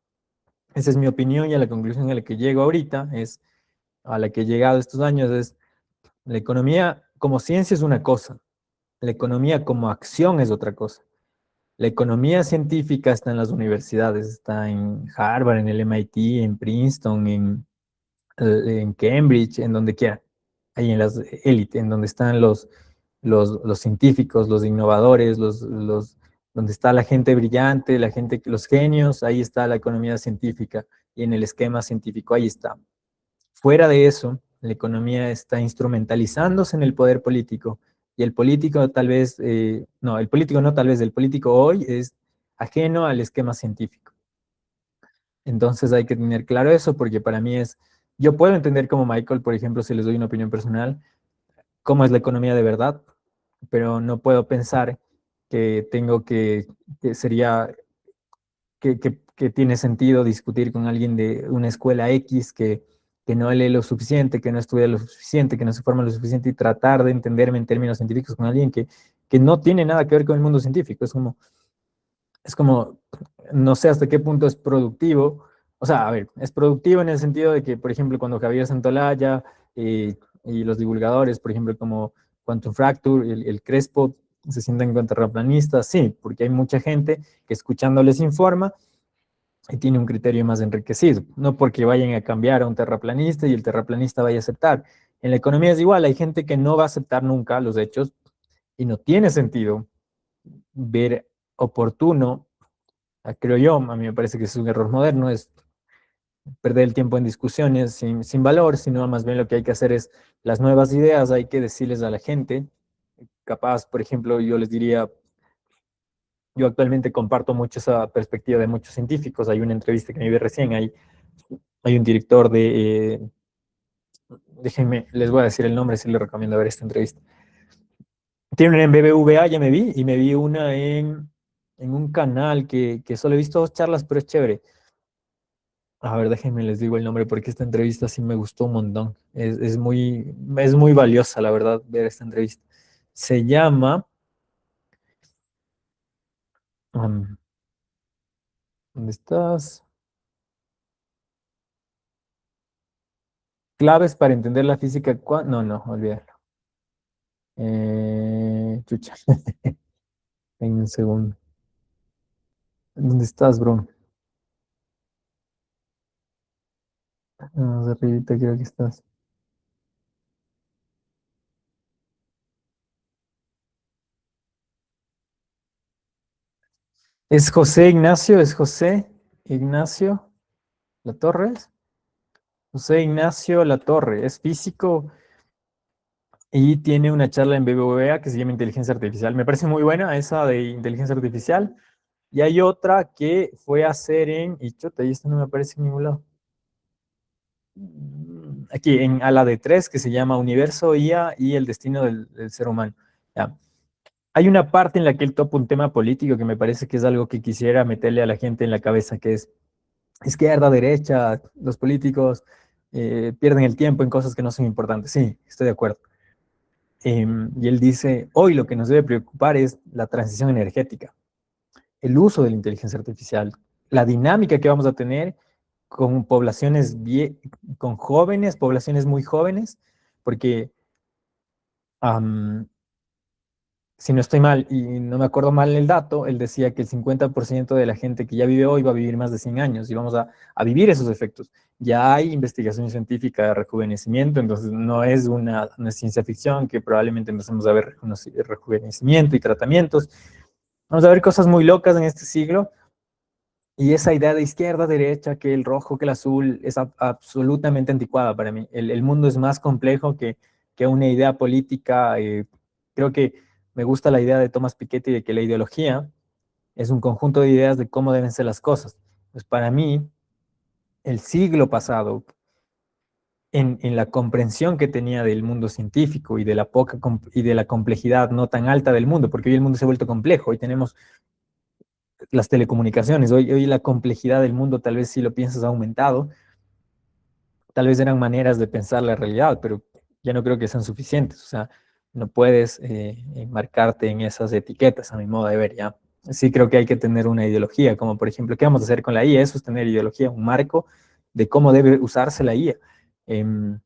Esa es mi opinión y a la conclusión a la que llego ahorita, a la que he llegado estos años, es la economía como ciencia es una cosa, la economía como acción es otra cosa. La economía científica está en las universidades, está en Harvard, en el MIT, en Princeton, en Cambridge, en donde quiera, ahí en las élites, en donde están los científicos, los innovadores, donde está la gente brillante, los genios, ahí está la economía científica y en el esquema científico ahí está. Fuera de eso, la economía está instrumentalizándose en el poder político y el político tal vez, no, el político no tal vez, el político hoy es ajeno al esquema científico. Entonces hay que tener claro eso porque para mí yo puedo entender como Michael, por ejemplo, si les doy una opinión personal, cómo es la economía de verdad, pero no puedo pensar que que sería, que tiene sentido discutir con alguien de una escuela X que no lee lo suficiente, que no estudia lo suficiente, que no se forma lo suficiente y tratar de entenderme en términos científicos con alguien que no tiene nada que ver con el mundo científico. Es como, no sé hasta qué punto es productivo. O sea, a ver, es productivo en el sentido de que, por ejemplo, cuando Javier Santolaya y los divulgadores, por ejemplo, como Quantum Fracture, el Crespo, se sienten con terraplanistas, sí, porque hay mucha gente que escuchando les informa y tiene un criterio más enriquecido, no porque vayan a cambiar a un terraplanista y el terraplanista vaya a aceptar. En la economía es igual, hay gente que no va a aceptar nunca los hechos y no tiene sentido ver oportuno, creo yo, a mí me parece que es un error moderno, es perder el tiempo en discusiones sin valor, sino más bien lo que hay que hacer es las nuevas ideas, hay que decirles a la gente, capaz, por ejemplo, yo les diría, yo actualmente comparto mucho esa perspectiva de muchos científicos, hay una entrevista que me vi recién, hay un director déjenme, les voy a decir el nombre si les recomiendo ver esta entrevista. Tiene una en BBVA, ya me vi, y me vi una en un canal que solo he visto dos charlas, pero es chévere. A ver, déjenme les digo el nombre porque esta entrevista sí me gustó un montón. Es muy valiosa, la verdad, ver esta entrevista. Se llama, um, ¿dónde estás? Claves para entender la física. No, no, olvídalo. Chucha, en un segundo. ¿Dónde estás, bro? Más arribita creo que estás. Es José Ignacio Latorre. José Ignacio Latorre, es físico y tiene una charla en BBVA que se llama Inteligencia Artificial. Me parece muy buena esa de inteligencia artificial. Y hay otra que fue a hacer y chuta, y esto no me aparece en ningún lado. Aquí, a la de tres, que se llama Universo, IA y el destino del ser humano. Ya. Hay una parte en la que él topa un tema político que me parece que es algo que quisiera meterle a la gente en la cabeza, que es izquierda, derecha, los políticos pierden el tiempo en cosas que no son importantes. Sí, estoy de acuerdo. Y él dice, hoy lo que nos debe preocupar es la transición energética, el uso de la inteligencia artificial, la dinámica que vamos a tener con con jóvenes, poblaciones muy jóvenes, porque um, si no estoy mal y no me acuerdo mal el dato, él decía que el 50% de la gente que ya vive hoy va a vivir más de 100 años y vamos a vivir esos efectos. Ya hay investigación científica de rejuvenecimiento, entonces no es ciencia ficción que probablemente empecemos a ver rejuvenecimiento y tratamientos. Vamos a ver cosas muy locas en este siglo y esa idea de izquierda, derecha, que el rojo, que el azul, es absolutamente anticuada para mí. El mundo es más complejo que una idea política. Creo que me gusta la idea de Thomas Piketty de que la ideología es un conjunto de ideas de cómo deben ser las cosas. Pues para mí, el siglo pasado, en la comprensión que tenía del mundo científico y de y de la complejidad no tan alta del mundo, porque hoy el mundo se ha vuelto complejo, hoy tenemos las telecomunicaciones, hoy la complejidad del mundo tal vez si lo piensas ha aumentado, tal vez eran maneras de pensar la realidad, pero ya no creo que sean suficientes, o sea, no puedes marcarte en esas etiquetas a mi modo de ver, ¿ya? Sí creo que hay que tener una ideología, como por ejemplo, ¿qué vamos a hacer con la IA? Eso es tener ideología, un marco de cómo debe usarse la IA, un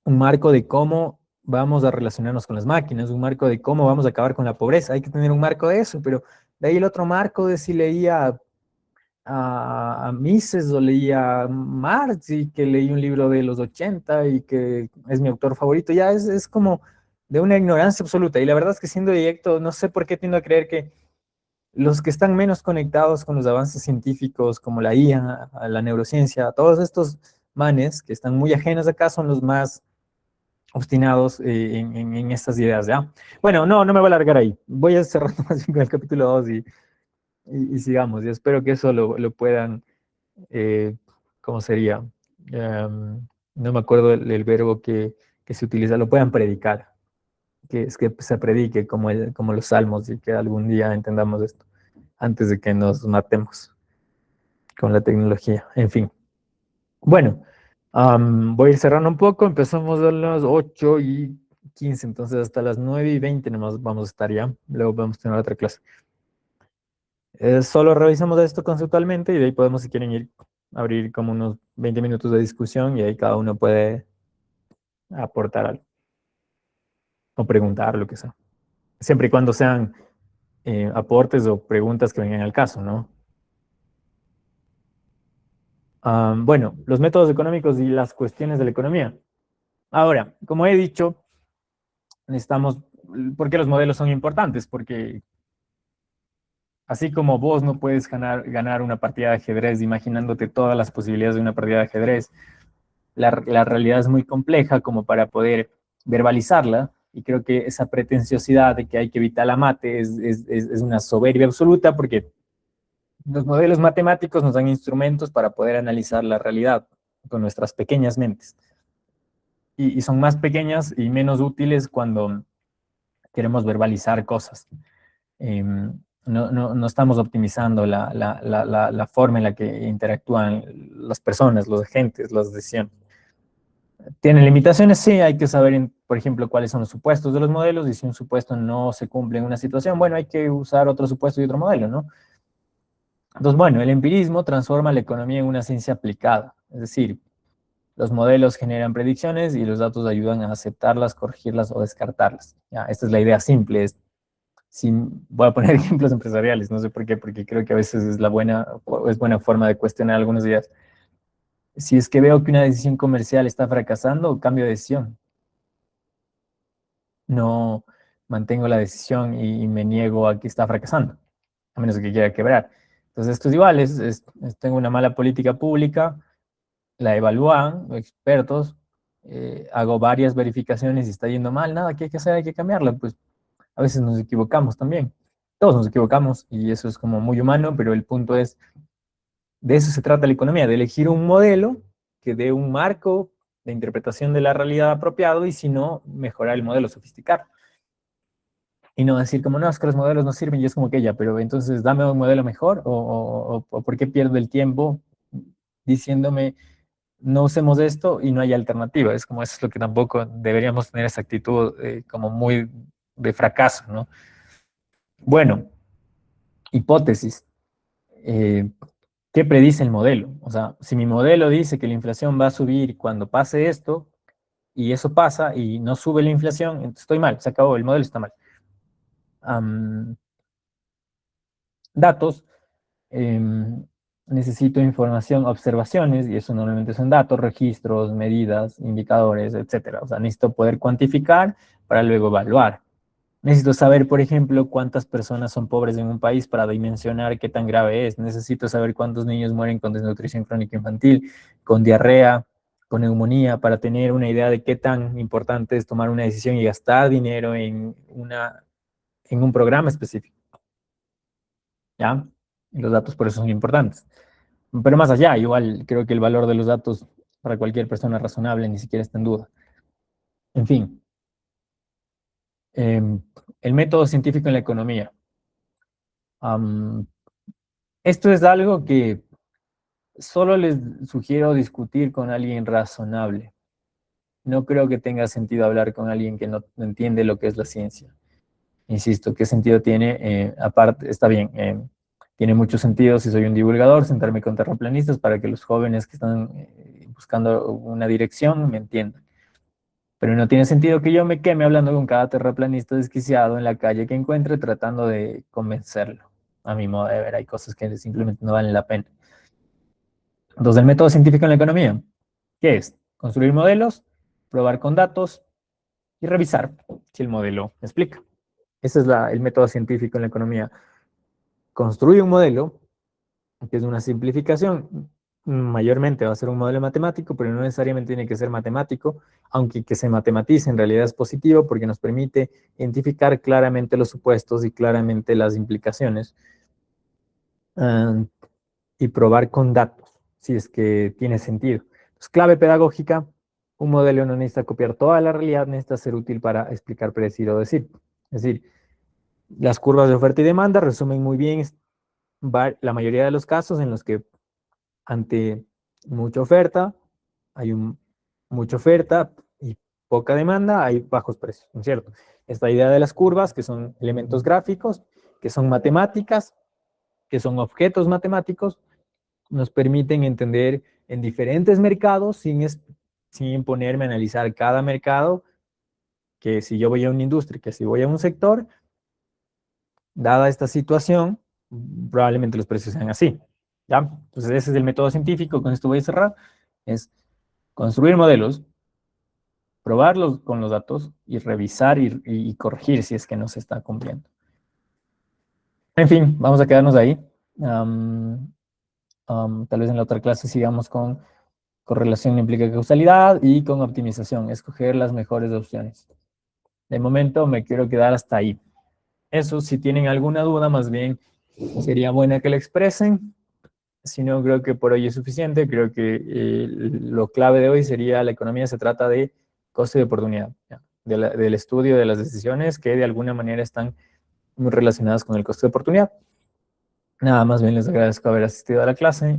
marco de cómo vamos a relacionarnos con las máquinas, un marco de cómo vamos a acabar con la pobreza, hay que tener un marco de eso, pero de ahí el otro marco de si la IA Mises o leía Marx y que leí un libro de los 80 y que es mi autor favorito, ya es como de una ignorancia absoluta. Y la verdad es que siendo directo, no sé por qué tiendo a creer que los que están menos conectados con los avances científicos, como la IA, la neurociencia, todos estos manes que están muy ajenos acá son los más obstinados en estas ideas, ¿ya? Bueno, no me voy a alargar ahí. Voy a cerrar más bien con el capítulo 2 y sigamos. Y espero que eso lo puedan, eh, ¿cómo sería? No me acuerdo el verbo que se utiliza, lo puedan predicar, que es que se predique como los salmos y que algún día entendamos esto antes de que nos matemos con la tecnología. En fin. Bueno, voy a ir cerrando un poco. Empezamos a las 8:15, entonces hasta las 9:20 nomás vamos a estar ya. Luego vamos a tener otra clase. Solo revisamos esto conceptualmente y de ahí podemos, si quieren, ir abrir como unos 20 minutos de discusión y ahí cada uno puede aportar algo o preguntar lo que sea. Siempre y cuando sean aportes o preguntas que vengan al caso, ¿no? Bueno, los métodos económicos y las cuestiones de la economía. Ahora, como he dicho, necesitamos, ¿por qué los modelos son importantes? Porque así como vos no puedes ganar una partida de ajedrez imaginándote todas las posibilidades de una partida de ajedrez, la realidad es muy compleja como para poder verbalizarla, y creo que esa pretenciosidad de que hay que evitar la mate es una soberbia absoluta, porque los modelos matemáticos nos dan instrumentos para poder analizar la realidad con nuestras pequeñas mentes. Y son más pequeñas y menos útiles cuando queremos verbalizar cosas. No estamos optimizando la forma en la que interactúan las personas, los agentes, las decisiones. ¿Tienen limitaciones? Sí, hay que saber, por ejemplo, cuáles son los supuestos de los modelos, y si un supuesto no se cumple en una situación, bueno, hay que usar otro supuesto y otro modelo, ¿no? Entonces, bueno, el empirismo transforma la economía en una ciencia aplicada, es decir, los modelos generan predicciones y los datos ayudan a aceptarlas, corregirlas o descartarlas. Ya, esta es la idea simple. Voy a poner ejemplos empresariales, no sé por qué, porque creo que a veces es buena forma de cuestionar algunas ideas. Si es que veo que una decisión comercial está fracasando, cambio de decisión. No mantengo la decisión y me niego a que está fracasando, a menos que quiera quebrar. Entonces, esto es igual, tengo una mala política pública, la evalúan expertos, hago varias verificaciones y está yendo mal, nada, ¿qué hay que hacer? Hay que cambiarla. Pues a veces nos equivocamos también. Todos nos equivocamos y eso es como muy humano, pero el punto es, de eso se trata la economía, de elegir un modelo que dé un marco de interpretación de la realidad apropiado, y si no, mejorar el modelo, sofisticar. Y no decir como, no, es que los modelos no sirven, y es como que ya, pero entonces dame un modelo mejor, o ¿por qué pierdo el tiempo diciéndome no usemos esto y no hay alternativa? Es como, eso es lo que tampoco deberíamos tener, esa actitud como muy de fracaso, ¿no? Bueno, hipótesis. Eh, ¿Qué predice el modelo? O sea, si mi modelo dice que la inflación va a subir cuando pase esto, y eso pasa y no sube la inflación, entonces estoy mal, se acabó, el modelo está mal. Datos. eh, Necesito información, observaciones, y eso normalmente son datos, registros, medidas, indicadores, etcétera. O sea, necesito poder cuantificar para luego evaluar. Necesito saber, por ejemplo, cuántas personas son pobres en un país para dimensionar qué tan grave es. Necesito saber cuántos niños mueren con desnutrición crónica infantil, con diarrea, con neumonía, para tener una idea de qué tan importante es tomar una decisión y gastar dinero en un programa específico. ¿Ya? Y los datos por eso son importantes. Pero más allá, igual creo que el valor de los datos para cualquier persona razonable ni siquiera está en duda. En fin, eh, el método científico en la economía. Um, Esto es algo que solo les sugiero discutir con alguien razonable. No creo que tenga sentido hablar con alguien que no entiende lo que es la ciencia. Insisto, ¿qué sentido tiene? Aparte, está bien, tiene mucho sentido, si soy un divulgador, sentarme con terraplanistas para que los jóvenes que están buscando una dirección me entiendan. Pero no tiene sentido que yo me queme hablando con cada terraplanista desquiciado en la calle que encuentre, tratando de convencerlo. A mi modo de ver, hay cosas que simplemente no valen la pena. Entonces, el método científico en la economía, ¿qué es? Construir modelos, probar con datos y revisar si el modelo explica. Ese es el método científico en la economía. construye un modelo, que es una simplificación. Mayormente va a ser un modelo matemático, pero no necesariamente tiene que ser matemático, aunque que se matematice en realidad es positivo porque nos permite identificar claramente los supuestos y claramente las implicaciones, uh, y probar con datos, si es que tiene sentido. Entonces, clave pedagógica, un modelo no necesita copiar toda la realidad, necesita ser útil para explicar, predecir o decir. Es decir, las curvas de oferta y demanda resumen muy bien la mayoría de los casos en los que ante mucha oferta, hay mucha oferta y poca demanda, hay bajos precios, ¿no es cierto? Esta idea de las curvas, que son elementos gráficos, que son matemáticas, que son objetos matemáticos, nos permiten entender en diferentes mercados sin ponerme a analizar cada mercado, que si yo voy a una industria, que si voy a un sector, dada esta situación, probablemente los precios sean así. ¿Ya? Entonces ese es el método científico, con esto voy a cerrar, es construir modelos, probarlos con los datos y revisar y corregir si es que no se está cumpliendo. En fin, vamos a quedarnos ahí. Tal vez en la otra clase sigamos con correlación implica causalidad y con optimización, escoger las mejores opciones. De momento me quiero quedar hasta ahí. Eso, si tienen alguna duda, más bien sería buena que la expresen. Si no, creo que por hoy es suficiente. Creo que lo clave de hoy sería la economía se trata de coste de oportunidad, ¿ya? Del estudio de las decisiones que de alguna manera están muy relacionadas con el coste de oportunidad. Nada, más bien les agradezco haber asistido a la clase.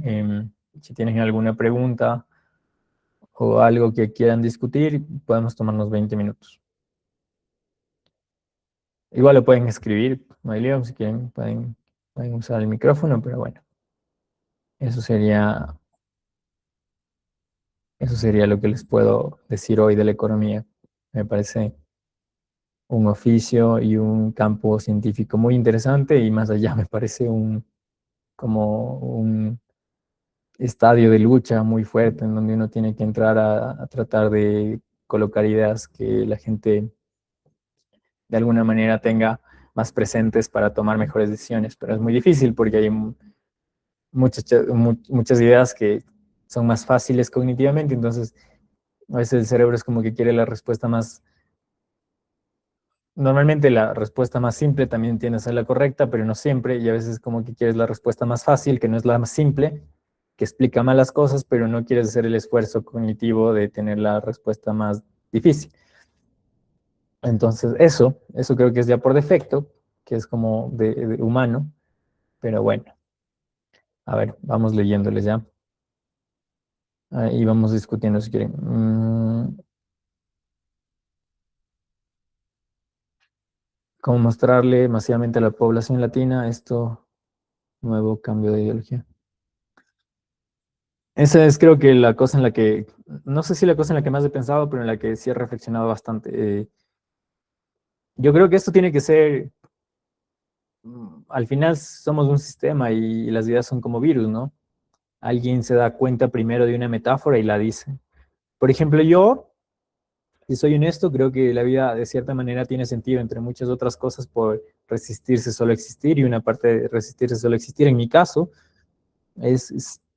Si tienen alguna pregunta o algo que quieran discutir, podemos tomarnos 20 minutos. Igual lo pueden escribir, no hay lío, si quieren pueden usar el micrófono, pero bueno, eso sería, eso sería lo que les puedo decir hoy de la economía. Me parece un oficio y un campo científico muy interesante y más allá me parece como un estadio de lucha muy fuerte en donde uno tiene que entrar a tratar de colocar ideas que la gente de alguna manera tenga más presentes para tomar mejores decisiones, pero es muy difícil porque hay muchas ideas que son más fáciles cognitivamente, entonces a veces el cerebro es como que quiere la respuesta más. Normalmente la respuesta más simple también tiende a ser la correcta, pero no siempre, y a veces como que quieres la respuesta más fácil, que no es la más simple, que explica mal las cosas, pero no quieres hacer el esfuerzo cognitivo de tener la respuesta más difícil. Entonces, eso creo que es ya por defecto, que es como de humano, pero bueno, a ver, vamos leyéndoles ya. Y vamos discutiendo si quieren. ¿Cómo mostrarle masivamente a la población latina esto, nuevo cambio de ideología? Esa es creo que la cosa en la que, no sé si la cosa en la que más he pensado, pero en la que sí he reflexionado bastante. Yo creo que esto tiene que ser, al final somos un sistema y las ideas son como virus, ¿no? Alguien se da cuenta primero de una metáfora y la dice. Por ejemplo, yo, si soy honesto, creo que la vida de cierta manera tiene sentido entre muchas otras cosas por resistirse solo a existir y una parte de resistirse solo a existir, en mi caso,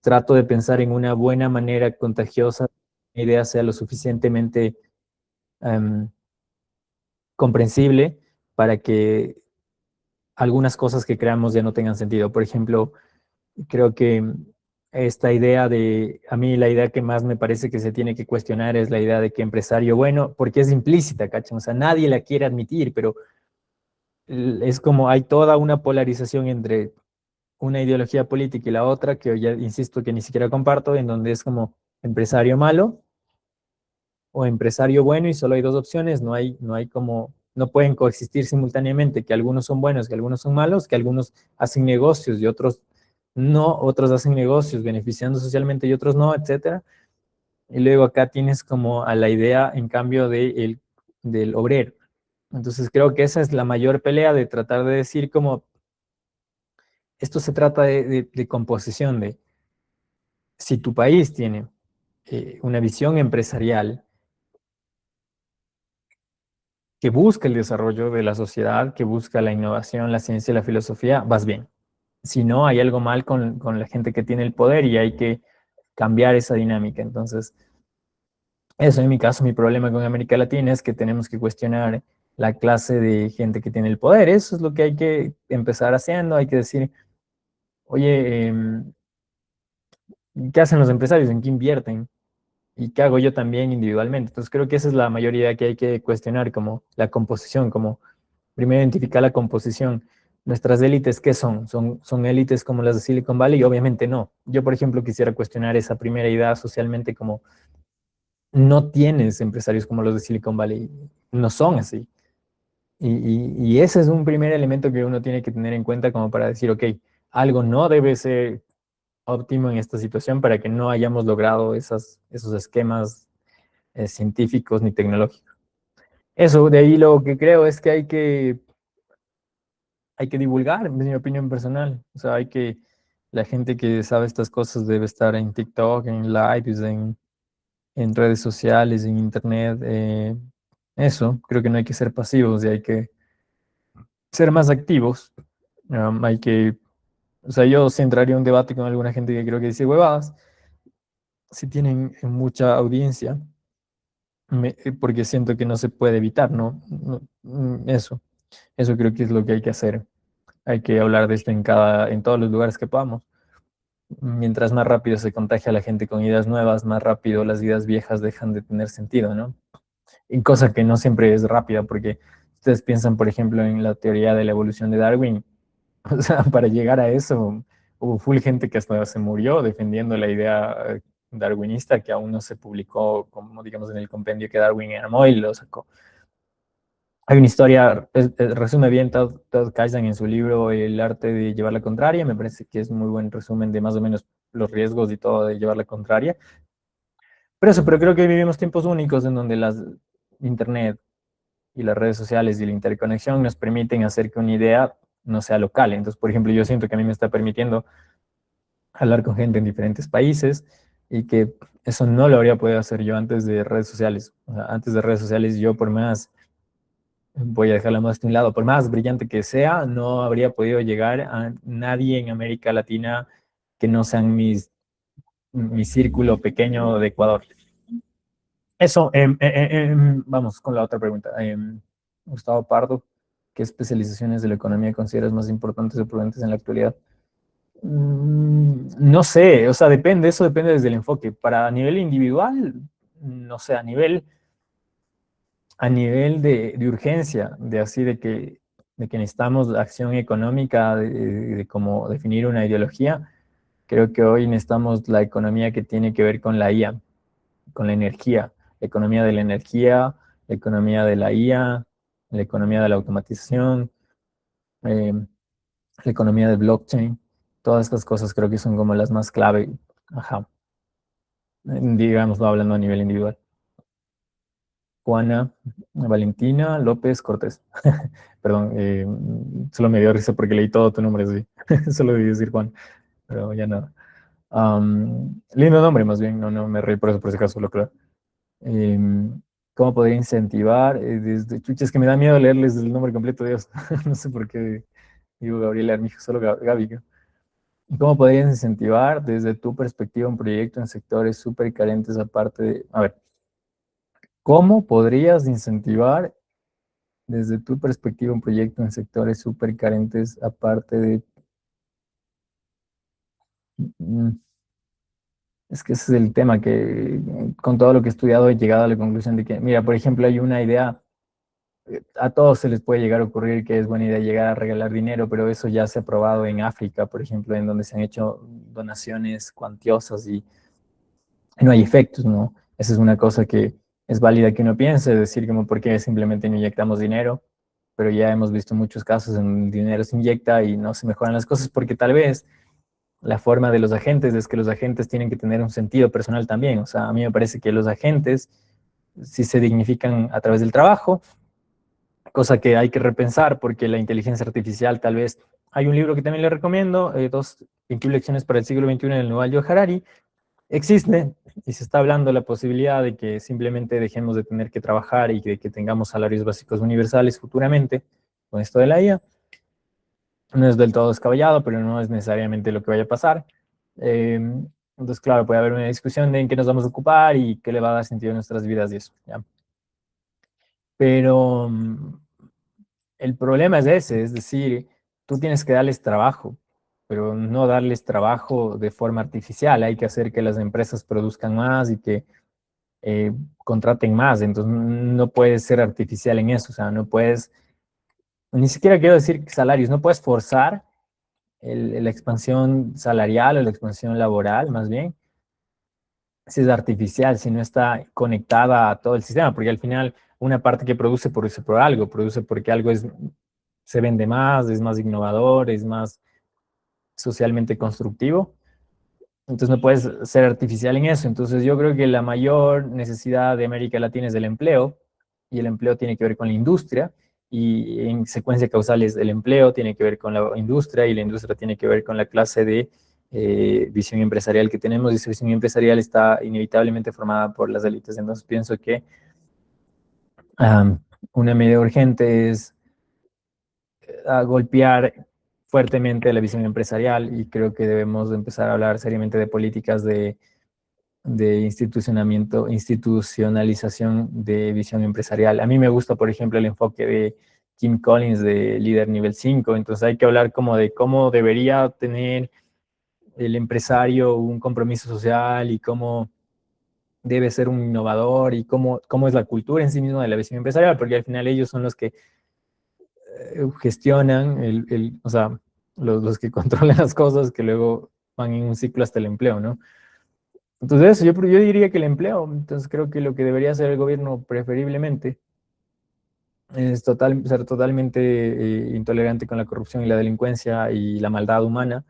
trato de pensar en una buena manera contagiosa, la idea sea lo suficientemente um, comprensible para que algunas cosas que creamos ya no tengan sentido. Por ejemplo, creo que esta idea a mí la idea que más me parece que se tiene que cuestionar es la idea de que empresario bueno, porque es implícita, ¿cachan? O sea, nadie la quiere admitir, pero es como hay toda una polarización entre una ideología política y la otra, que ya insisto que ni siquiera comparto, en donde es como empresario malo o empresario bueno y solo hay dos opciones, no hay como, no pueden coexistir simultáneamente, que algunos son buenos, que algunos son malos, que algunos hacen negocios y otros no, otros hacen negocios beneficiando socialmente y otros no, etcétera. Y luego acá tienes como a la idea, en cambio, del obrero. Entonces creo que esa es la mayor pelea de tratar de decir como, esto se trata de composición, de si tu país tiene una visión empresarial que busca el desarrollo de la sociedad, que busca la innovación, la ciencia y la filosofía, vas bien. Si no, hay algo mal con la gente que tiene el poder y hay que cambiar esa dinámica. Entonces, eso en mi caso, mi problema con América Latina es que tenemos que cuestionar la clase de gente que tiene el poder. Eso es lo que hay que empezar haciendo. Hay que decir, oye, ¿qué hacen los empresarios? ¿En qué invierten? ¿Y qué hago yo también individualmente? Entonces creo que esa es la mayoría que hay que cuestionar, como la composición, como primero identificar la composición. Nuestras élites, ¿qué son? ¿Son élites como las de Silicon Valley? Obviamente no. Yo, por ejemplo, quisiera cuestionar esa primera idea socialmente como no tienes empresarios como los de Silicon Valley. No son así. Y ese es un primer elemento que uno tiene que tener en cuenta como para decir, ok, algo no debe ser óptimo en esta situación para que no hayamos logrado esos esquemas científicos ni tecnológicos. Eso, de ahí lo que creo es que hay que divulgar, en mi opinión personal. O sea, la gente que sabe estas cosas debe estar en TikTok, en lives, en redes sociales, en internet. Eso, creo que no hay que ser pasivos y hay que ser más activos. Hay que, o sea, yo sí entraría en un debate con alguna gente que creo que dice huevadas, si tienen mucha audiencia, porque siento que no se puede evitar, ¿no? Eso creo que es lo que hay que hacer. Hay que hablar de esto en todos los lugares que podamos. Mientras más rápido se contagia la gente con ideas nuevas, más rápido las ideas viejas dejan de tener sentido, ¿no? Y cosa que no siempre es rápida, porque ustedes piensan, por ejemplo, en la teoría de la evolución de Darwin. O sea, para llegar a eso, hubo full gente que hasta se murió defendiendo la idea darwinista que aún no se publicó, como digamos, en el compendio que Darwin armó y lo sacó. Hay una historia, resume bien Todd Kaizen en su libro El arte de llevar la contraria, me parece que es muy buen resumen de más o menos los riesgos y todo de llevar la contraria. Pero creo que vivimos tiempos únicos en donde las internet y las redes sociales y la interconexión nos permiten hacer que una idea no sea local. Entonces, por ejemplo, yo siento que a mí me está permitiendo hablar con gente en diferentes países y que eso no lo habría podido hacer yo antes de redes sociales. O sea, antes de redes sociales yo por más, voy a dejarla más de un lado, por más brillante que sea, no habría podido llegar a nadie en América Latina que no sean mi círculo pequeño de Ecuador. Eso, vamos con la otra pregunta. Gustavo Pardo, ¿qué especializaciones de la economía consideras más importantes o prudentes en la actualidad? No sé, o sea, depende, eso depende desde el enfoque. Para nivel individual, no sé, a nivel de urgencia, de así de que necesitamos acción económica, de cómo definir una ideología, creo que hoy necesitamos la economía que tiene que ver con la IA, con la energía, la economía de la energía, la economía de la IA, la economía de la automatización, eh, la economía del blockchain. Todas estas cosas creo que son como las más clave. Ajá. Digamos, no hablando a nivel individual. Juana Valentina López Cortés. Perdón, solo me dio risa porque leí todo tu nombre así. Solo debí decir Juan, pero ya nada. Lindo nombre, más bien, no me reí por eso, por ese caso, lo claro. ¿Cómo podría incentivar? Chucha, es que me da miedo leerles el nombre completo, Dios. No sé por qué digo Gabriela Armijo, solo Gaby. ¿Cómo podrías incentivar desde tu perspectiva un proyecto en sectores súper carentes aparte de... A ver, ¿cómo podrías incentivar desde tu perspectiva un proyecto en sectores súper carentes aparte de... Mm, Es que ese es el tema que con todo lo que he estudiado he llegado a la conclusión de que, mira, por ejemplo, hay una idea, a todos se les puede llegar a ocurrir que es buena idea llegar a regalar dinero, pero eso ya se ha probado en África, por ejemplo, en donde se han hecho donaciones cuantiosas y no hay efectos, ¿no? Esa es una cosa que es válida que uno piense, decir como por qué simplemente no inyectamos dinero, pero ya hemos visto muchos casos en donde el dinero se inyecta y no se mejoran las cosas porque tal vez la forma de los agentes es que los agentes tienen que tener un sentido personal también. O sea, a mí me parece que los agentes sí se dignifican a través del trabajo, cosa que hay que repensar porque la inteligencia artificial tal vez... Hay un libro que también le recomiendo, 21 lecciones para el siglo XXI del Yuval Noah Harari. Existe y se está hablando de la posibilidad de que simplemente dejemos de tener que trabajar y de que tengamos salarios básicos universales futuramente con esto de la IA. No es del todo descabellado, pero no es necesariamente lo que vaya a pasar. Eh, entonces, claro, puede haber una discusión de en qué nos vamos a ocupar y qué le va a dar sentido a nuestras vidas y eso, ¿ya? Pero el problema es ese, es decir, tú tienes que darles trabajo, pero no darles trabajo de forma artificial. Hay que hacer que las empresas produzcan más y que contraten más. Entonces, no puedes ser artificial en eso. O sea, no puedes, ni siquiera quiero decir salarios, no puedes forzar la expansión salarial o la expansión laboral, más bien, si es artificial, si no está conectada a todo el sistema, porque al final una parte que produce por algo, produce porque algo es, se vende más, es más innovador, es más socialmente constructivo. Entonces no puedes ser artificial en eso. Entonces yo creo que la mayor necesidad de América Latina es el empleo, y el empleo tiene que ver con la industria, y en secuencia causal es el empleo tiene que ver con la industria, y la industria tiene que ver con la clase de visión empresarial que tenemos, y esa visión empresarial está inevitablemente formada por las élites. Entonces pienso que um, una medida urgente es golpear fuertemente la visión empresarial, y creo que debemos empezar a hablar seriamente de políticas de institucionalización de visión empresarial. A mí me gusta, por ejemplo, el enfoque de Kim Collins de líder nivel 5. Entonces hay que hablar como de cómo debería tener el empresario un compromiso social, y cómo debe ser un innovador, y cómo es la cultura en sí misma de la visión empresarial, porque al final ellos son los que gestionan, o sea, los que controlan las cosas que luego van en un ciclo hasta el empleo, ¿no? Entonces, yo diría que el empleo. Entonces, creo que lo que debería hacer el gobierno preferiblemente es ser totalmente intolerante con la corrupción y la delincuencia y la maldad humana,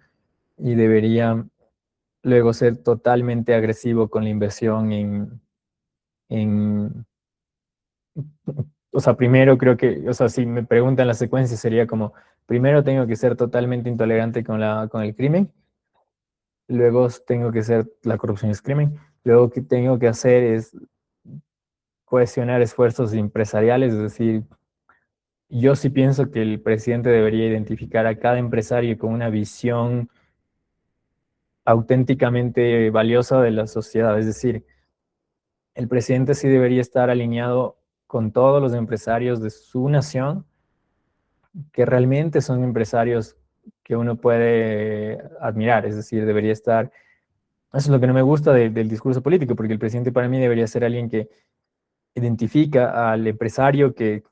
y debería luego ser totalmente agresivo con la inversión en o sea, primero creo que, o sea, si me preguntan la secuencia sería como, primero tengo que ser totalmente intolerante con el crimen, luego tengo que ser, la corrupción es crimen, luego que tengo que hacer es cohesionar esfuerzos empresariales. Es decir, yo sí pienso que el presidente debería identificar a cada empresario con una visión auténticamente valiosa de la sociedad. Es decir, el presidente sí debería estar alineado con todos los empresarios de su nación, que realmente son empresarios que uno puede admirar. Es decir, debería estar, eso es lo que no me gusta del discurso político, porque el presidente para mí debería ser alguien que identifica al empresario que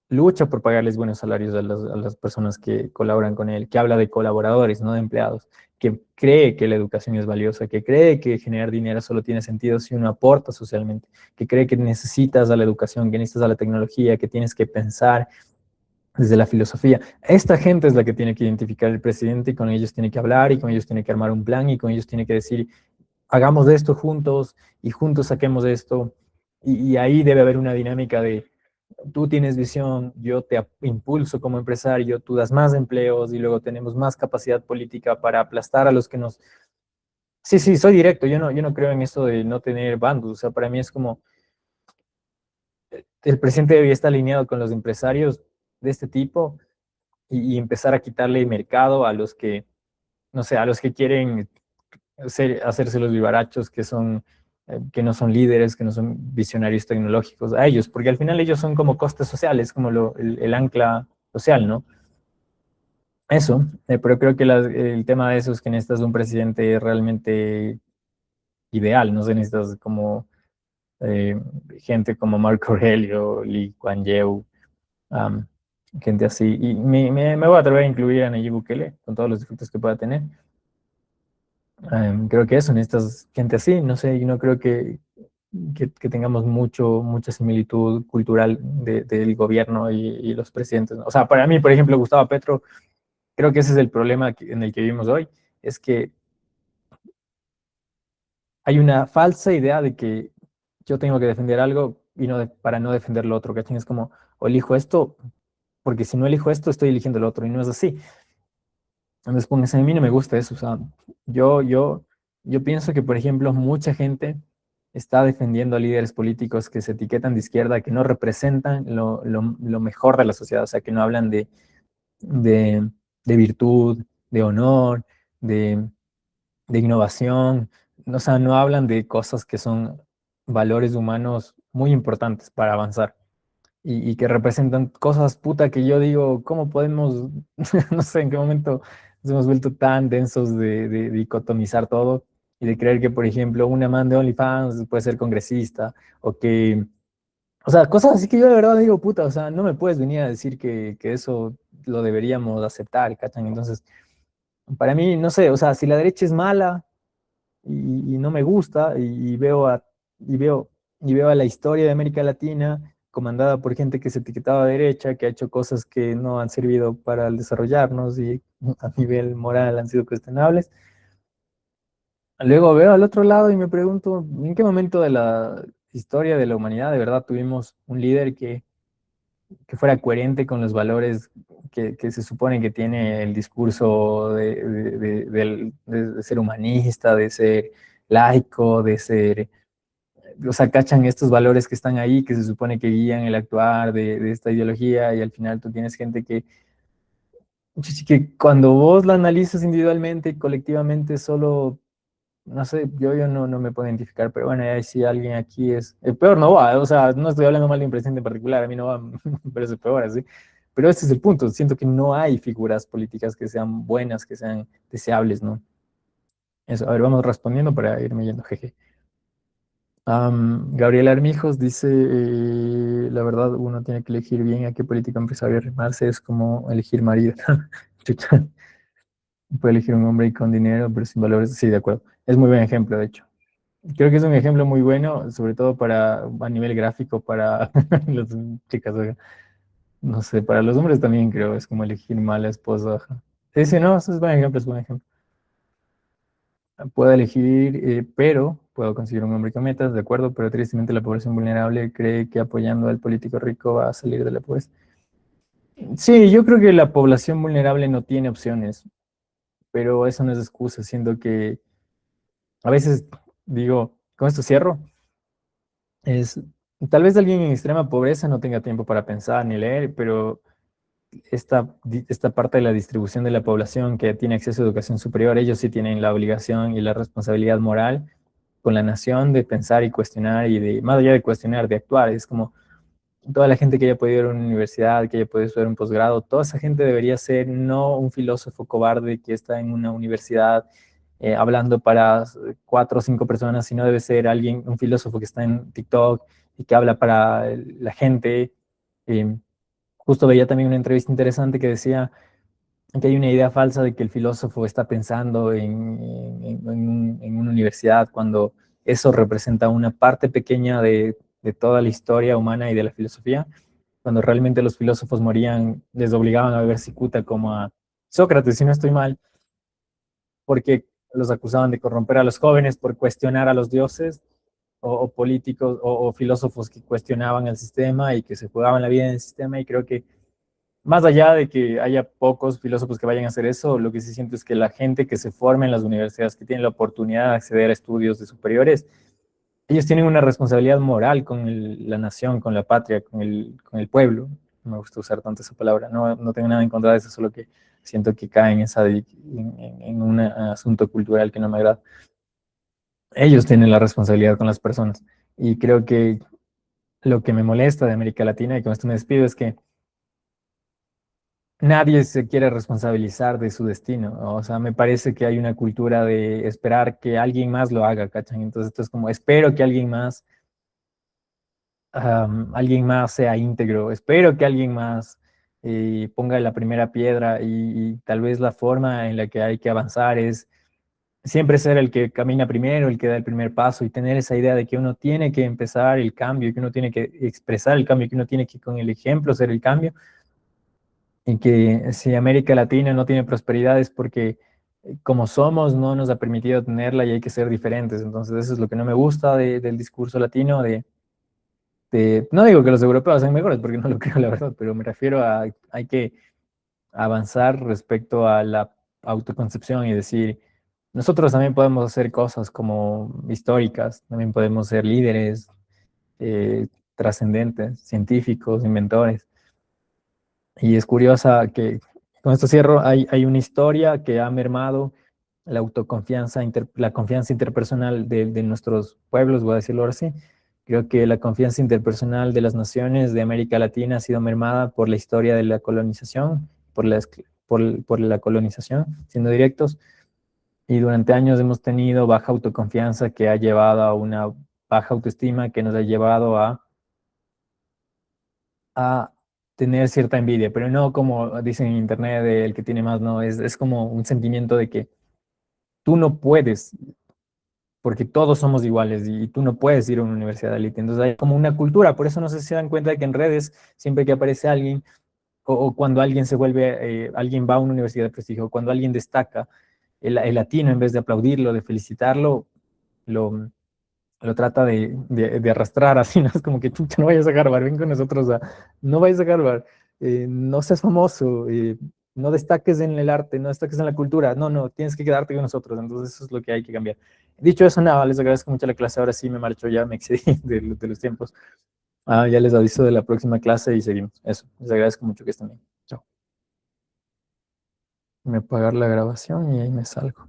lucha por pagarles buenos salarios a las personas que colaboran con él, que habla de colaboradores, no de empleados, que cree que la educación es valiosa, que cree que generar dinero solo tiene sentido si uno aporta socialmente, que cree que necesitas a la educación, que necesitas a la tecnología, que tienes que pensar desde la filosofía. Esta gente es la que tiene que identificar el presidente, y con ellos tiene que hablar, y con ellos tiene que armar un plan, y con ellos tiene que decir, hagamos de esto juntos, y juntos saquemos de esto. Y ahí debe haber una dinámica de tú tienes visión, yo te impulso como empresario, tú das más empleos, y luego tenemos más capacidad política para aplastar a los que nos... Sí, sí, soy directo, yo no creo en eso de no tener bandos. O sea, para mí es como el presidente debería estar alineado con los empresarios de este tipo, y empezar a quitarle mercado a los que, no sé, a los que quieren hacerse los vivarachos, que no son líderes, que no son visionarios tecnológicos, a ellos, porque al final ellos son como costes sociales, como el ancla social, ¿no? Eso, pero creo que el tema de eso es que necesitas un presidente realmente ideal. No sé, necesitas como eh, gente como Marco Aurelio, Lee Kuan Yew, um, gente así. Y me voy a atrever a incluir a Nayib Bukele, con todos los defectos que pueda tener. Creo que eso, necesitas gente así. No sé, y no creo que tengamos mucha similitud cultural del gobierno y los presidentes, ¿no? O sea, para mí, por ejemplo, Gustavo Petro, creo que ese es el problema en el que vivimos hoy, es que hay una falsa idea de que yo tengo que defender algo y para no defender lo otro. ¿Cachai? Es como, o elijo esto, porque si no elijo esto, estoy eligiendo lo otro, y no es así. Entonces, pónganse, a mí no me gusta eso. O sea, yo, yo, yo pienso que, por ejemplo, mucha gente está defendiendo a líderes políticos que se etiquetan de izquierda, que no representan lo mejor de la sociedad. O sea, que no hablan de de virtud, de honor, de, de innovación. O sea, no hablan de cosas que son valores humanos muy importantes para avanzar y que representan cosas puta que yo digo, ¿cómo podemos, no sé en qué momento nos hemos vuelto tan densos de dicotomizar todo y de creer que, por ejemplo, una man de OnlyFans puede ser congresista o que, o sea, cosas así que yo de verdad digo, puta, o sea, no me puedes venir a decir que eso lo deberíamos aceptar, ¿cachan? Entonces, para mí, no sé, o sea, si la derecha es mala, y no me gusta y veo, y veo a la historia de América Latina comandada por gente que se etiquetaba de derecha, que ha hecho cosas que no han servido para el desarrollarnos y a nivel moral han sido cuestionables. Luego veo al otro lado y me pregunto, ¿en qué momento de la historia de la humanidad de verdad tuvimos un líder que fuera coherente con los valores que se supone que tiene el discurso de ser humanista, de ser laico, de ser, o sea, cachan estos valores que están ahí, que se supone que guían el actuar de esta ideología y al final tú tienes gente que cuando vos la analizas individualmente y colectivamente solo no sé, yo no me puedo identificar, pero bueno, ahí sí alguien aquí es. El peor no va, o sea, no estoy hablando mal de un presidente en particular, a mí no va, pero es el peor, así. Pero ese es el punto, siento que no hay figuras políticas que sean buenas, que sean deseables, ¿no? Eso, a ver, vamos respondiendo para irme yendo, jeje. Gabriel Armijos dice, la verdad, uno tiene que elegir bien a qué política empresaria arrimarse, es como elegir marido. Chucha, puede elegir un hombre con dinero, pero sin valores, sí, de acuerdo. Es muy buen ejemplo, de hecho. Creo que es un ejemplo muy bueno, sobre todo para a nivel gráfico, para las chicas, oiga. No sé, para los hombres también creo, es como elegir mala esposa. Ajá. Sí, sí, no, eso es buen ejemplo, es buen ejemplo. Puedo elegir, pero puedo conseguir un hombre con metas, de acuerdo, pero tristemente la población vulnerable cree que apoyando al político rico va a salir de la pobreza. Sí, yo creo que la población vulnerable no tiene opciones, pero eso no es excusa, siendo que a veces digo, con esto cierro. Es, tal vez alguien en extrema pobreza no tenga tiempo para pensar ni leer, pero esta parte de la distribución de la población que tiene acceso a educación superior, ellos sí tienen la obligación y la responsabilidad moral con la nación de pensar y cuestionar y de, más allá de cuestionar, de actuar. Es como toda la gente que haya podido ir a una universidad, que haya podido estudiar un posgrado, toda esa gente debería ser no un filósofo cobarde que está en una universidad hablando para cuatro o cinco personas, sino debe ser alguien, un filósofo que está en TikTok y que habla para la gente. Eh, Justo veía también una entrevista interesante que decía que hay una idea falsa de que el filósofo está pensando en una universidad cuando eso representa una parte pequeña de toda la historia humana y de la filosofía. Cuando realmente los filósofos morían, les obligaban a beber cicuta como a Sócrates, si no estoy mal, porque los acusaban de corromper a los jóvenes por cuestionar a los dioses, o políticos o filósofos que cuestionaban el sistema y que se jugaban la vida en el sistema. Y creo que más allá de que haya pocos filósofos que vayan a hacer eso, lo que sí siento es que la gente que se forma en las universidades, que tiene la oportunidad de acceder a estudios de superiores, ellos tienen una responsabilidad moral con la nación, con la patria, con el pueblo. No me gusta usar tanto esa palabra, no tengo nada en contra de eso, solo que siento que cae en un asunto cultural que no me agrada. Ellos tienen la responsabilidad con las personas. Y creo que lo que me molesta de América Latina, y con esto me despido, es que nadie se quiere responsabilizar de su destino, ¿no? O sea, me parece que hay una cultura de esperar que alguien más lo haga, ¿cachan? Entonces esto es como, espero que alguien más sea íntegro, espero que alguien más ponga la primera piedra y tal vez la forma en la que hay que avanzar es siempre ser el que camina primero, el que da el primer paso y tener esa idea de que uno tiene que empezar el cambio, que uno tiene que expresar el cambio, que uno tiene que con el ejemplo ser el cambio y que si América Latina no tiene prosperidad es porque como somos no nos ha permitido tenerla y hay que ser diferentes. Entonces eso es lo que no me gusta del discurso latino, no digo que los europeos sean mejores porque no lo creo la verdad, pero me refiero a hay que avanzar respecto a la autoconcepción y decir, nosotros también podemos hacer cosas como históricas, también podemos ser líderes trascendentes, científicos, inventores. Y es curiosa que Con esto cierro, hay una historia que ha mermado la autoconfianza, la confianza interpersonal de nuestros pueblos, voy a decirlo ahora sí. Creo que la confianza interpersonal de las naciones de América Latina ha sido mermada por la historia de la colonización, por la colonización, siendo directos, y durante años hemos tenido baja autoconfianza que ha llevado a una baja autoestima que nos ha llevado a tener cierta envidia, pero no como dicen en internet, de el que tiene más, no, es como un sentimiento de que tú no puedes, porque todos somos iguales y tú no puedes ir a una universidad de élite. Entonces hay como una cultura, por eso no sé si se dan cuenta de que en redes, siempre que aparece alguien, o cuando alguien se vuelve, alguien va a una universidad de prestigio, o cuando alguien destaca, el latino, en vez de aplaudirlo, de felicitarlo, lo, lo trata de arrastrar así, ¿no? Es como que, chucha, no vayas a Harvard, ven con nosotros no vayas a Harvard, no seas famoso, no destaques en el arte, no destaques en la cultura, no, no, tienes que quedarte con nosotros, entonces eso es lo que hay que cambiar. Dicho eso, nada, les agradezco mucho la clase, ahora sí me marcho ya, me excedí de los tiempos. Ya les aviso de la próxima clase y seguimos. Eso, les agradezco mucho que estén bien. Chao. Me apagar la grabación y ahí me salgo.